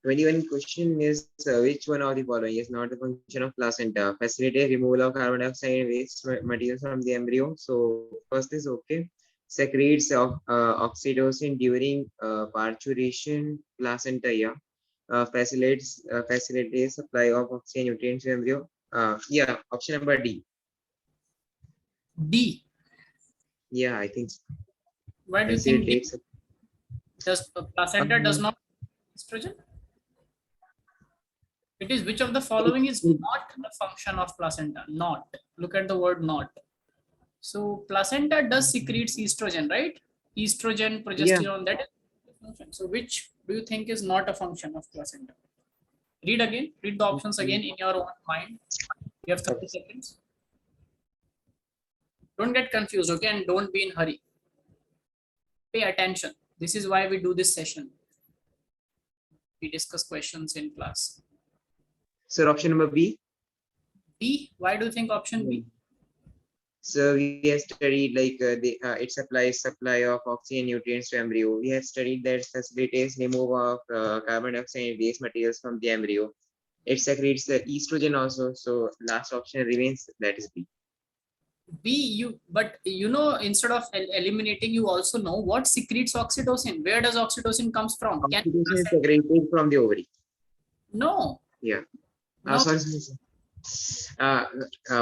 21 question is which one of the following is not a function of placenta? Facilitate removal of carbon dioxide and waste materials from the embryo. So first is okay. Secretes of oxytocin during parturition. Placenta, yeah. Facilitates supply of oxygen nutrients to embryo. Yeah, option number D. D. Yeah, I think so. Why do you think D? Facilitates. Does placenta does not estrogen? It is which of the following is not the function of placenta? Not. Look at the word not. So placenta does secretes estrogen, right? Estrogen, Yeah. progesterone, that is the function. So which do you think is not a function of placenta? Read again. Read the options again in your own mind. You have 30 seconds. Don't get confused, okay? And don't be in hurry. Pay attention. This is why we do this session. We discuss questions in class. So option number B. B. Why do you think option B? So we have studied like it supplies supply of oxygen nutrients to embryo. We have studied that facilitates removal of carbon dioxide and waste materials from the embryo. It secretes the estrogen also. So last option remains, that is B. B, but you know, instead of eliminating, you also know what secretes oxytocin. Where does oxytocin comes from? Oxytocin is secreted from the ovary. No. Yeah. No. Sorry.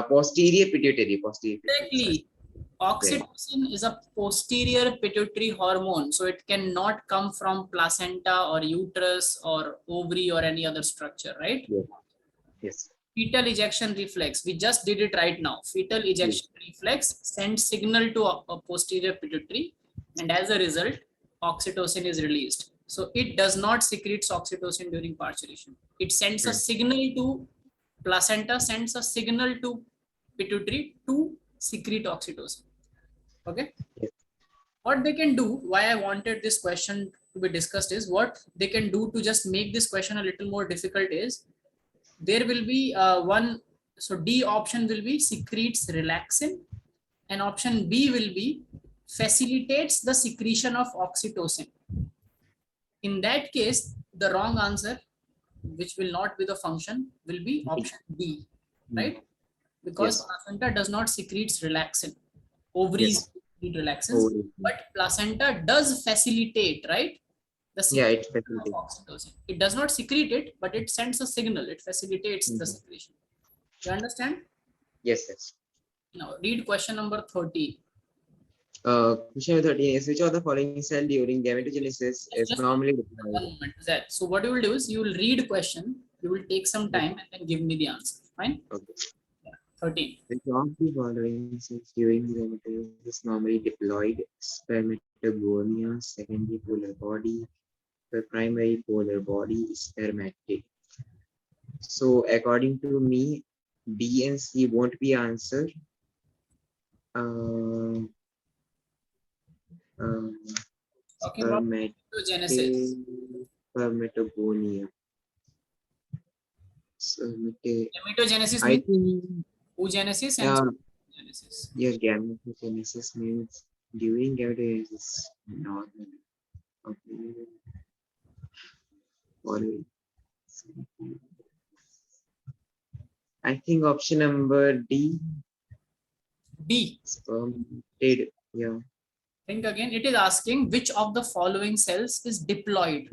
Posterior pituitary. Exactly. Oxytocin is a posterior pituitary hormone, so it cannot come from placenta or uterus or ovary or any other structure, right? Yes. Yes. Fetal ejection reflex. We just did it right now. Fetal ejection reflex sends signal to a posterior pituitary, and as a result, oxytocin is released. So it does not secrete oxytocin during parturition. It sends a signal to placenta, sends a signal to pituitary to secrete oxytocin. Okay. Yes. What they can do, why I wanted this question to be discussed is what they can do to just make this question a little more difficult is there will be one. So D option will be secretes relaxin, and option B will be facilitates the secretion of oxytocin. In that case, the wrong answer, which will not be the function, will be option D, right? Because placenta does not secretes relaxin. Ovaries secrete relaxin, but placenta does facilitate, right? The secretion of oxytocin. It does not secrete it, but it sends a signal. It facilitates the secretion. You understand? Yes, yes. Now read question number 30. Question number 13 is which of the following cell during gametogenesis is normally deployed? 1 moment, Zed. So what you will do is you will read question, you will take some time and then give me the answer. Fine? Okay. Yeah. 13. Which of the following cells during gametogenesis is normally deployed? Spermatogonia, secondary polar body, the primary polar body, spermatic. So according to me, B and C won't be answered. Talking about gametogenesis. Spermatogonia. Gametogenesis I means think oogenesis and spermatogenesis. yes, gametogenesis means during gametogenesis normal. Okay. I think option number D. D. Spermated. Yeah. Think again. It is asking which of the following cells is diploid.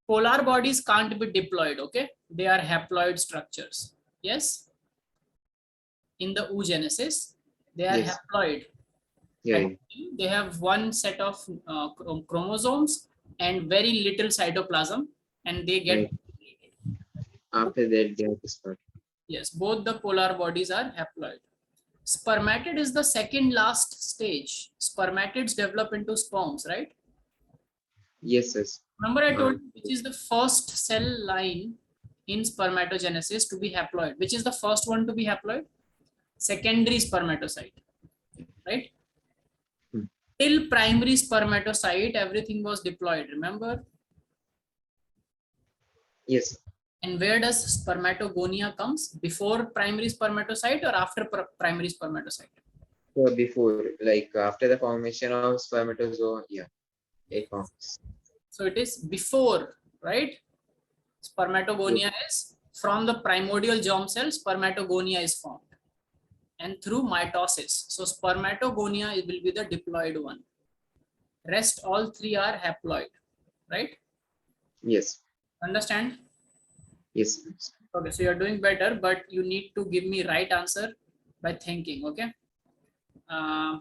Polar bodies can't be diploid, okay? They are haploid structures. Yes? In the oogenesis, they are haploid. Yeah. They have one set of chromosomes and very little cytoplasm, and they get Right. After that, they have to start. yes, both the polar bodies are haploid. Spermatid is the second last stage. Spermatids develop into sperms, right? Yes, yes. Remember I Uh, told you which is the first cell line in spermatogenesis to be haploid. Which is the first one to be haploid? Secondary spermatocyte, right? hmm. Till primary spermatocyte, everything was diploid, remember? Yes. And where does spermatogonia comes? Before primary spermatocyte or after primary spermatocyte? So before, like after the formation of spermatozoa, yeah, it forms. So it is before, right? Yes. Spermatogonia is from the primordial germ cell, spermatogonia is formed and through mitosis. So spermatogonia will be the diploid one. Rest all three are haploid, right? Yes. Understand? Yes. Okay, so you're doing better, but you need to give me right answer by thinking, okay? Uh,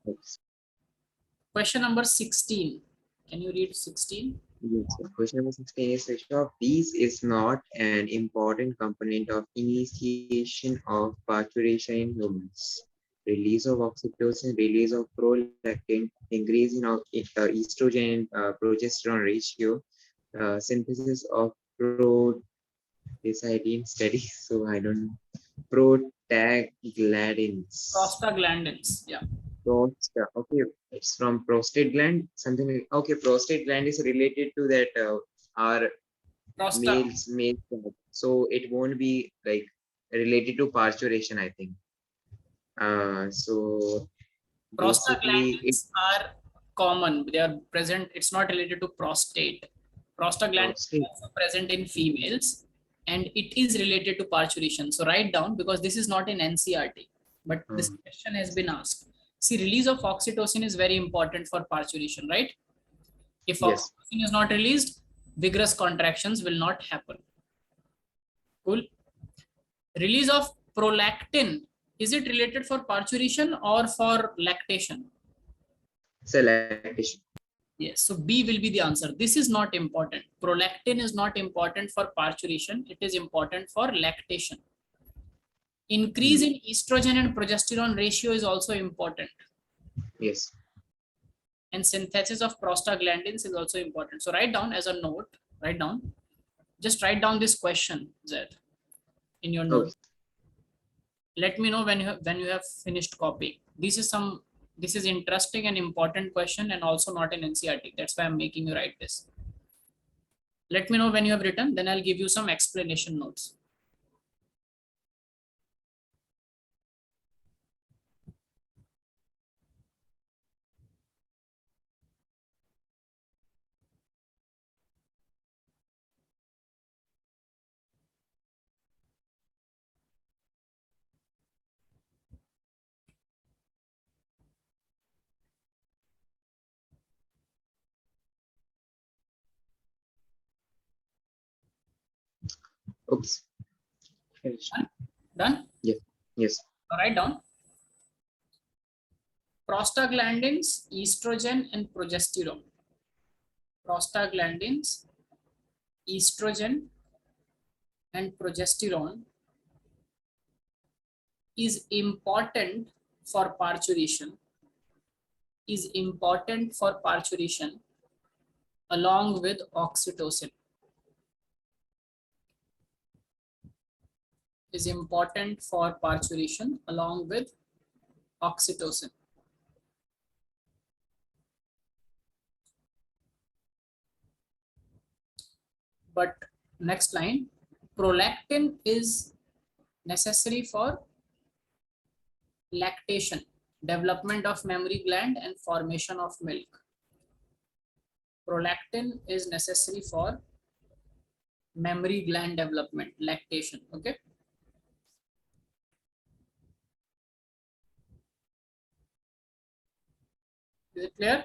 Yes. question number 16. Can you read 16? Yes. So question number 16 is which of these is not an important component of initiation of parturition in humans? Release of oxytocin, release of prolactin, increase in estrogen and progesterone ratio, synthesis of prodecidin studies. So I don't know. Prostaglandins. Prostaglandins, yeah. Okay, it's from prostate gland. Something like, okay, prostate gland is related to that our Prosta male gland. So it won't be like related to parturition, I think. So basically it Prostaglandins are common. They are present. It's not related to prostate. Prostaglandins prostate. are also present in females, and it is related to parturition. So write down because this is not in NCRT, but this Uh, question has been asked. See, release of oxytocin is very important for parturition, right? If yes. oxytocin is not released, vigorous contractions will not happen. Cool. Release of prolactin, is it related for parturition or for lactation? So lactation. Yes, so B will be the answer. This is not important. Prolactin is not important for parturition. It is important for lactation. Increase Hmm. in estrogen and progesterone ratio is also important. Yes. And synthesis of prostaglandins is also important. So write down as a note, write down, just write down this question, Zed, in your note. Okay. Let me know when you have finished copying. This is interesting and important question and also not in NCRT. That's why I'm making you write this. Let me know when you have written, then I'll give you some explanation notes. Oops. Finished. Done? Done? Yes. Yes. Now write down prostaglandins, estrogen, and progesterone. Prostaglandins, estrogen, and progesterone is important for parturition, is important for parturition along with oxytocin, is important for parturition along with oxytocin. But next line, prolactin is necessary for lactation, development of mammary gland and formation of milk. Prolactin is necessary for mammary gland development, lactation. Okay. Is it clear?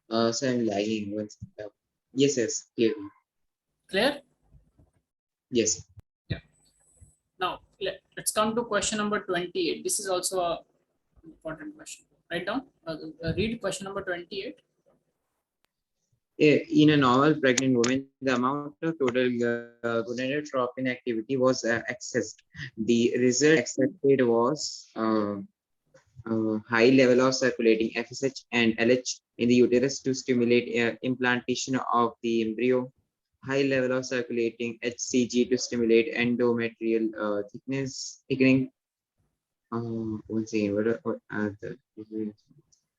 So I'm lagging. Yes, yes, clearly. Clear? Yes. Yeah. Now let's come to question number 28. This is also a important question. Write down. Read question number 28. In a normal pregnant woman, the amount of total gonadotropin activity was accessed. The result accepted was high level of circulating FSH and LH in the uterus to stimulate implantation of the embryo, high level of circulating HCG to stimulate endometrial thickening. Once again,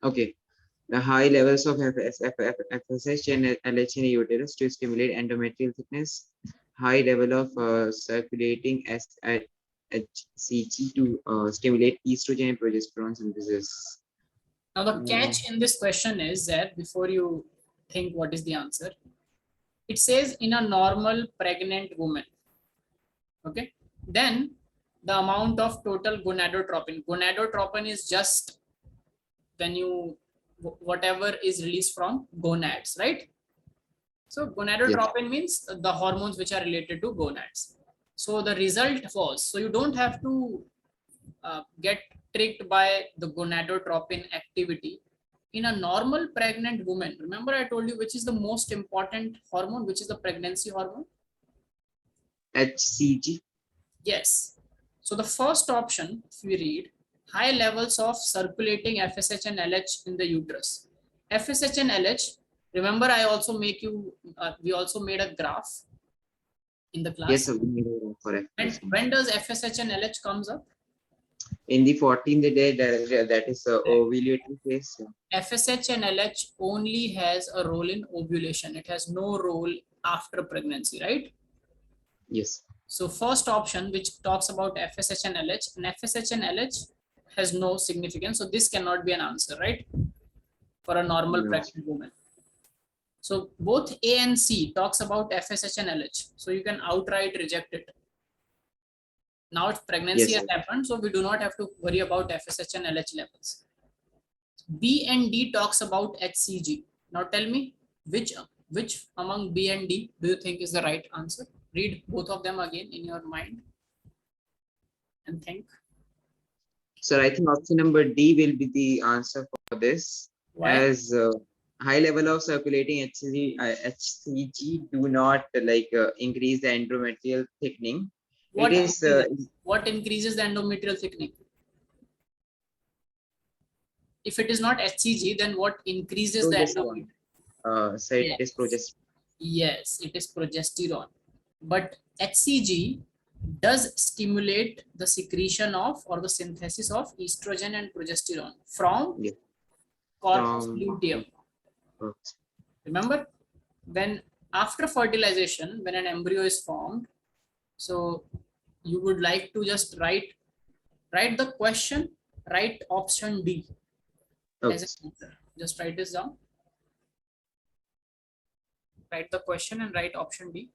okay. The high levels of FSH and LH in the uterus to stimulate endometrial thickness, high level of circulating HCG to stimulate estrogen and progesterone synthesis. Now the catch in this question is that before you think what is the answer, it says in a normal pregnant woman. Okay. Then the amount of total gonadotropin. Gonadotropin is just when you whatever is released from gonads, right? So Yes. gonadotropin means the hormones which are related to gonads. So the result was, so you don't have to get tricked by the gonadotropin activity. In a normal pregnant woman, remember I told you which is the most important hormone, which is the pregnancy hormone? HCG. Yes. So the first option, if we read, high levels of circulating FSH and LH in the uterus. FSH and LH, remember I also make you, we also made a graph in the Yes, class. sir, we need a for And FSH. when does FSH and LH comes up? In the 14th day, that is ovulatory phase. FSH and LH only has a role in ovulation. It has no role after pregnancy, right? Yes. So first option, which talks about FSH and FSH and LH has no significance. So this cannot be an answer, right? For a normal No. pregnant woman. So both A and C talks about FSH and LH. So you can outright reject it. Now it's pregnancy Yes, has sir. happened, so we do not have to worry about FSH and LH levels. B and D talks about HCG. Now tell me which among B and D do you think is the right answer? Read both of them again in your mind and think. So I think option number D will be the answer for this, Why? as high level of circulating HCG do not increase the endometrial thickening. It What is increases? What increases the endometrial thickening? If it is not HCG, then what increases the progesterone. endometrial? So it is Yes. progesterone. Yes, it is progesterone. But HCG does stimulate the secretion of or the synthesis of estrogen and progesterone from Yes. corpus From luteum. Remember, when after fertilization, when an embryo is formed, so you would like to just write the question, write option D as okay. an answer. Just write this down. Write the question and write option D.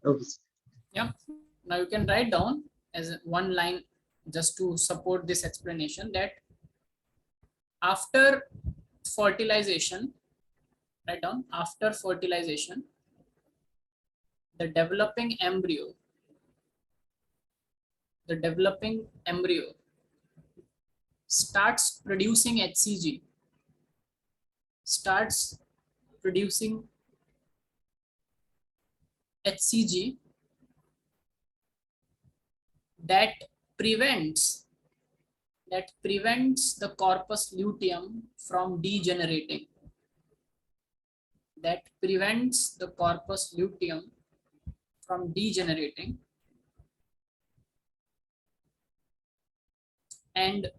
Okay. Yeah. Now you can write down as one line just to support this explanation that after fertilization, write down after fertilization, the developing embryo starts producing HCG, starts producing HCG that prevents the corpus luteum from degenerating, that prevents the corpus luteum from degenerating and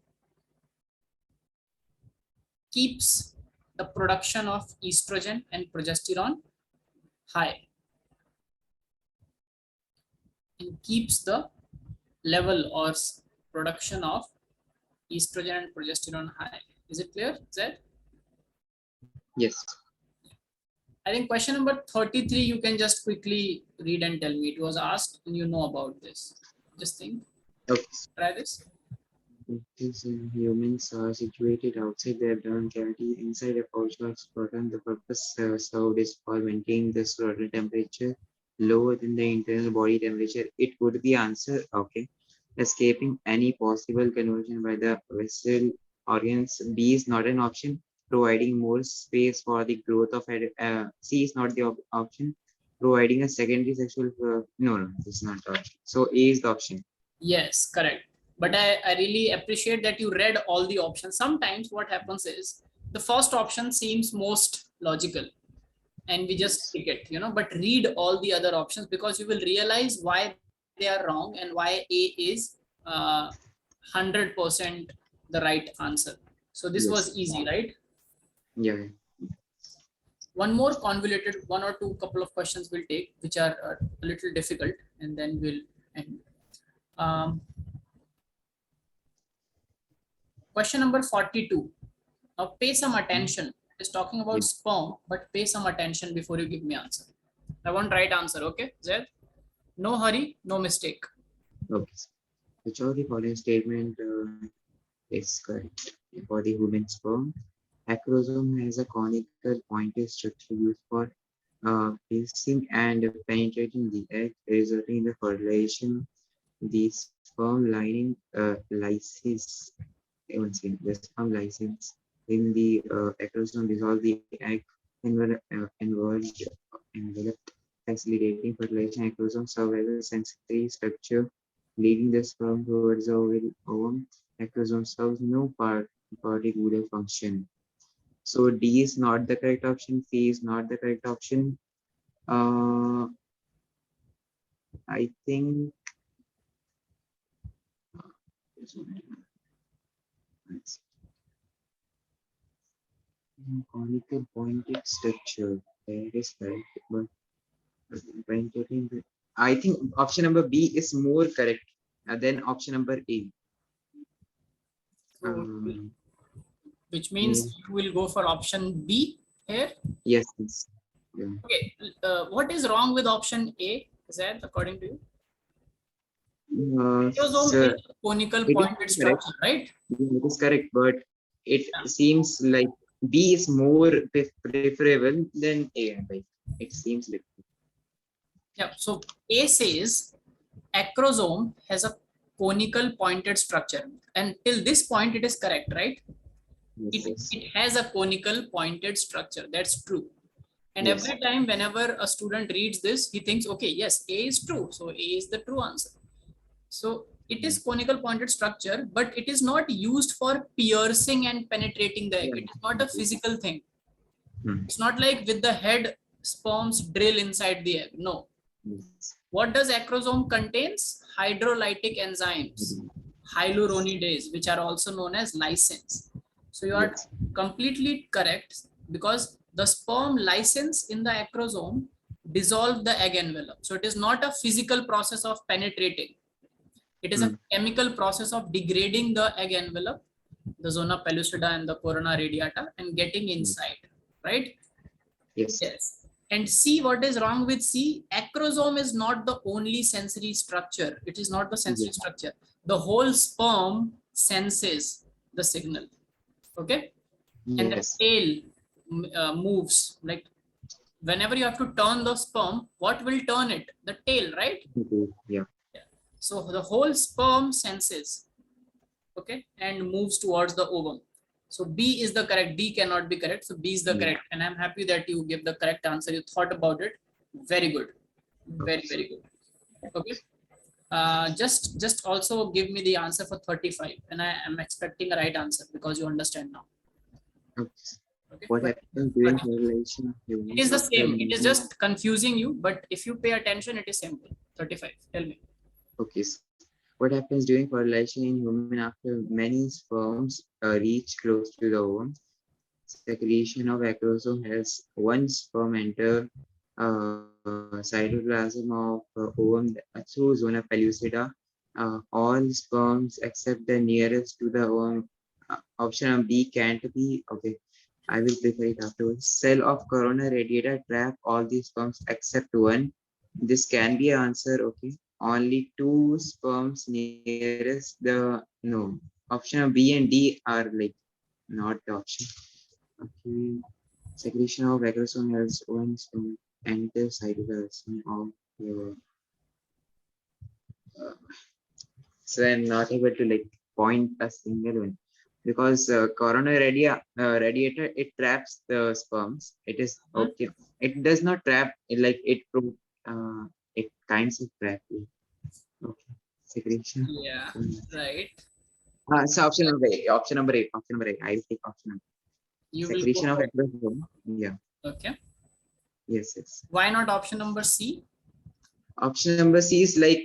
keeps the production of estrogen and progesterone high and keeps the level or production of estrogen and progesterone high. Is it clear, Zed? Yes. I think question number 33, you can just quickly read and tell me. It was asked and you know about this. Just think. Okay. Try this. Humans are situated outside the abdomen cavity inside a pouch of scrotum. The purpose served is for maintaining the scrotal temperature lower than the internal body temperature. It would be answer. Okay. Escaping any possible conversion by the vessel organs. B is not an option. Providing more space for the growth of C is not the option. Providing a secondary sexual no, this is not the option. So A is the option. Yes, correct. But I really appreciate that you read all the options. Sometimes what happens is the first option seems most logical and we just pick it, you know, but read all the other options because you will realize why they are wrong and why A is 100% the right answer. So this was easy, right? Yeah. One more convoluted, one or two couple of questions we'll take, which are a little difficult, and then we'll end. Question number 42. Now pay some attention. It's talking about sperm, but pay some attention before you give me answer. I want right answer, okay, Zed? No hurry, no mistake. Okay. Which of the following statement is correct? For the human sperm, acrosome has a conical pointed structure used for piercing and penetrating the egg, resulting in the fertilization. The sperm lining lysis, once again, the sperm lysis in the acrosome dissolve the egg enveloped, facilitating fertilization. Acrosome serve as a sensory structure, leading the sperm towards the ovum. Acrosome serves no particular function. So D is not the correct option. C is not the correct option. I think conical pointed structure. That is correct. But I think option number B is more correct than option number A. So, which means you will go for option B here. Yes. Yes. Yeah. Okay. What is wrong with option A? Is that according to you? Acrosome is a conical pointed structure, right? It is correct, but it seems like B is more preferable than A. Like it seems like. Yeah. So A says acrosome has a conical pointed structure, and till this point it is correct, right? Yes. It has a conical pointed structure. That's true. And Yes. every time whenever a student reads this, he thinks, okay, yes, A is true. So A is the true answer. So it is conical pointed structure, but it is not used for piercing and penetrating the egg. It is not a physical thing. It's not like with the head sperms drill inside the egg. No. What does acrosome contains? Hydrolytic enzymes, hyaluronidase, which are also known as lysins. So you are completely correct because the sperm lysins in the acrosome dissolve the egg envelope. So it is not a physical process of penetrating. It is a chemical process of degrading the egg envelope, the zona pellucida and the corona radiata, and getting inside, right? Yes. Yes. And C, what is wrong with C? Acrosome is not the only sensory structure. It is not the sensory structure. The whole sperm senses the signal. Okay. And the tail moves. Like whenever you have to turn the sperm, what will turn it? The tail, right? Yeah. So the whole sperm senses, okay, and moves towards the ovum. So B is the correct. D cannot be correct. So B is the correct. And I'm happy that you give the correct answer. You thought about it. Very good. Very, very good. Okay. Just also give me the answer for 35. And I am expecting a right answer because you understand now. Okay. What happens during fertilization? It is the same. It is just confusing you. But if you pay attention, it is simple. 35. Tell me. Okay. What happens during fertilization in human after many sperms reach close to the ovum? secretion of acrosome has one sperm enter cytoplasm of ovum through zona pellucida. All sperms except the nearest to the ovum. Option B can't be. Okay, I will prefer it afterwards. Cell of corona radiata trap all the sperms except one. This can be an answer. Okay, only two sperms nearest the no. Option B and D are like not the option. Okay. Secretion of acrosome has one sperm enter cytoplasm of the so I'm not able to like point a single one because radiator it traps the sperms. It is okay. It does not trap it like it kinds of trap you. Okay. Secretion. Yeah, right. So option number eight. Option number eight. Option number eight. I will take option number. You will go Secretion of for, acrosome. Yeah. okay. Yes. Yes. Why not option number C? Option number C is like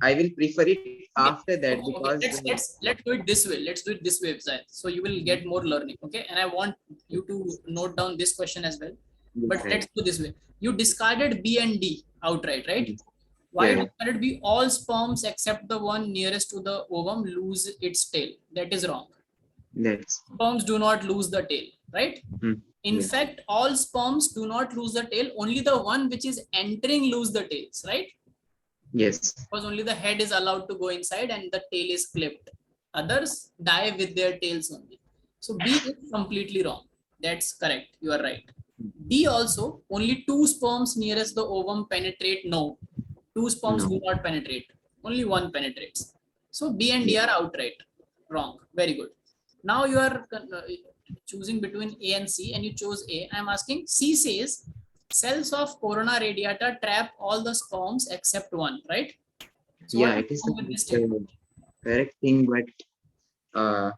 I will prefer it Okay, after that okay, okay. because Let's do it this way. Let's do it this way, Zayed. So you will get more learning. Okay, and I want you to note down this question as well. But let's do this way. You discarded B and D outright, right? Why yeah, discarded B? All sperms except the one nearest to the ovum lose its tail. That is wrong. that's Sperms do not lose the tail, right? In yes, fact, all sperms do not lose the tail. Only the one which is entering lose the tails, right? yes, Because only the head is allowed to go inside and the tail is clipped. Others die with their tails only. So B is completely wrong. That's correct. You are right. D also, only two sperms nearest the ovum penetrate. No, two sperms no, do not penetrate. Only one penetrates. So B and D yeah, are outright wrong. Very good. Now you are choosing between A and C and you chose A. I'm asking, C says cells of corona radiata trap all the sperms except one, right? So what yeah, is it is wrong with this statement? the correct thing, but uh,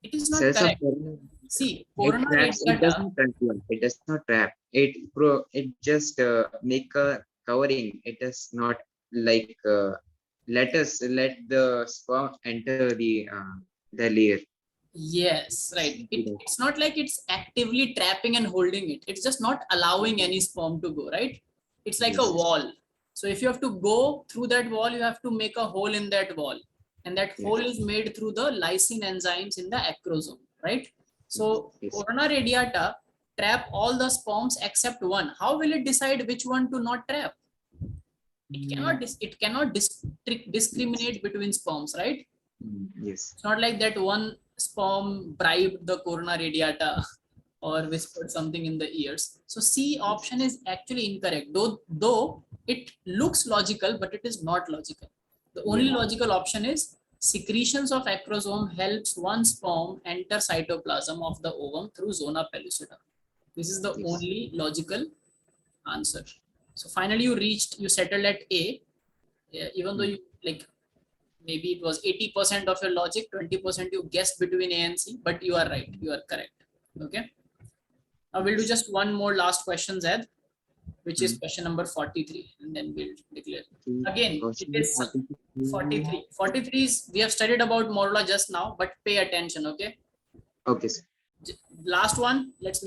It is not cells of correct. corona, See, it corona traps, it does radiata, not trap one, it does not trap. It just make a covering. It does not like let the sperm enter the layer. yes, right. It's not like it's actively trapping and holding it. It's just not allowing any sperm to go, right? It's like a Yes, yes, wall. So if you have to go through that wall, you have to make a hole in that wall. And that hole yes, is made through the lysine enzymes in the acrosome, right? So yes, corona radiata trap all the sperms except one. How will it decide which one to not trap? It cannot yes, discriminate between sperms, right? yes, It's not like that one sperm bribed the corona radiata or whispered something in the ears. So C yes, option is actually incorrect. Though it looks logical, but it is not logical. The only yeah, logical option is secretions of acrosome helps one sperm enter cytoplasm of the ovum through zona pellucida. This is the yes. only logical answer. So finally you settled at A, even though Mm. you like maybe it was 80% of your logic, 20% you guessed between A and C, but you are right. You are correct. Okay. Now we'll do Yes. just one more last question, Zed, which is Mm. question number 43, and then we'll declare. Okay. Again, it Question is 43. 43. 43 is, we have studied about morula just now, but pay attention, okay? Okay, sir. Last one, let's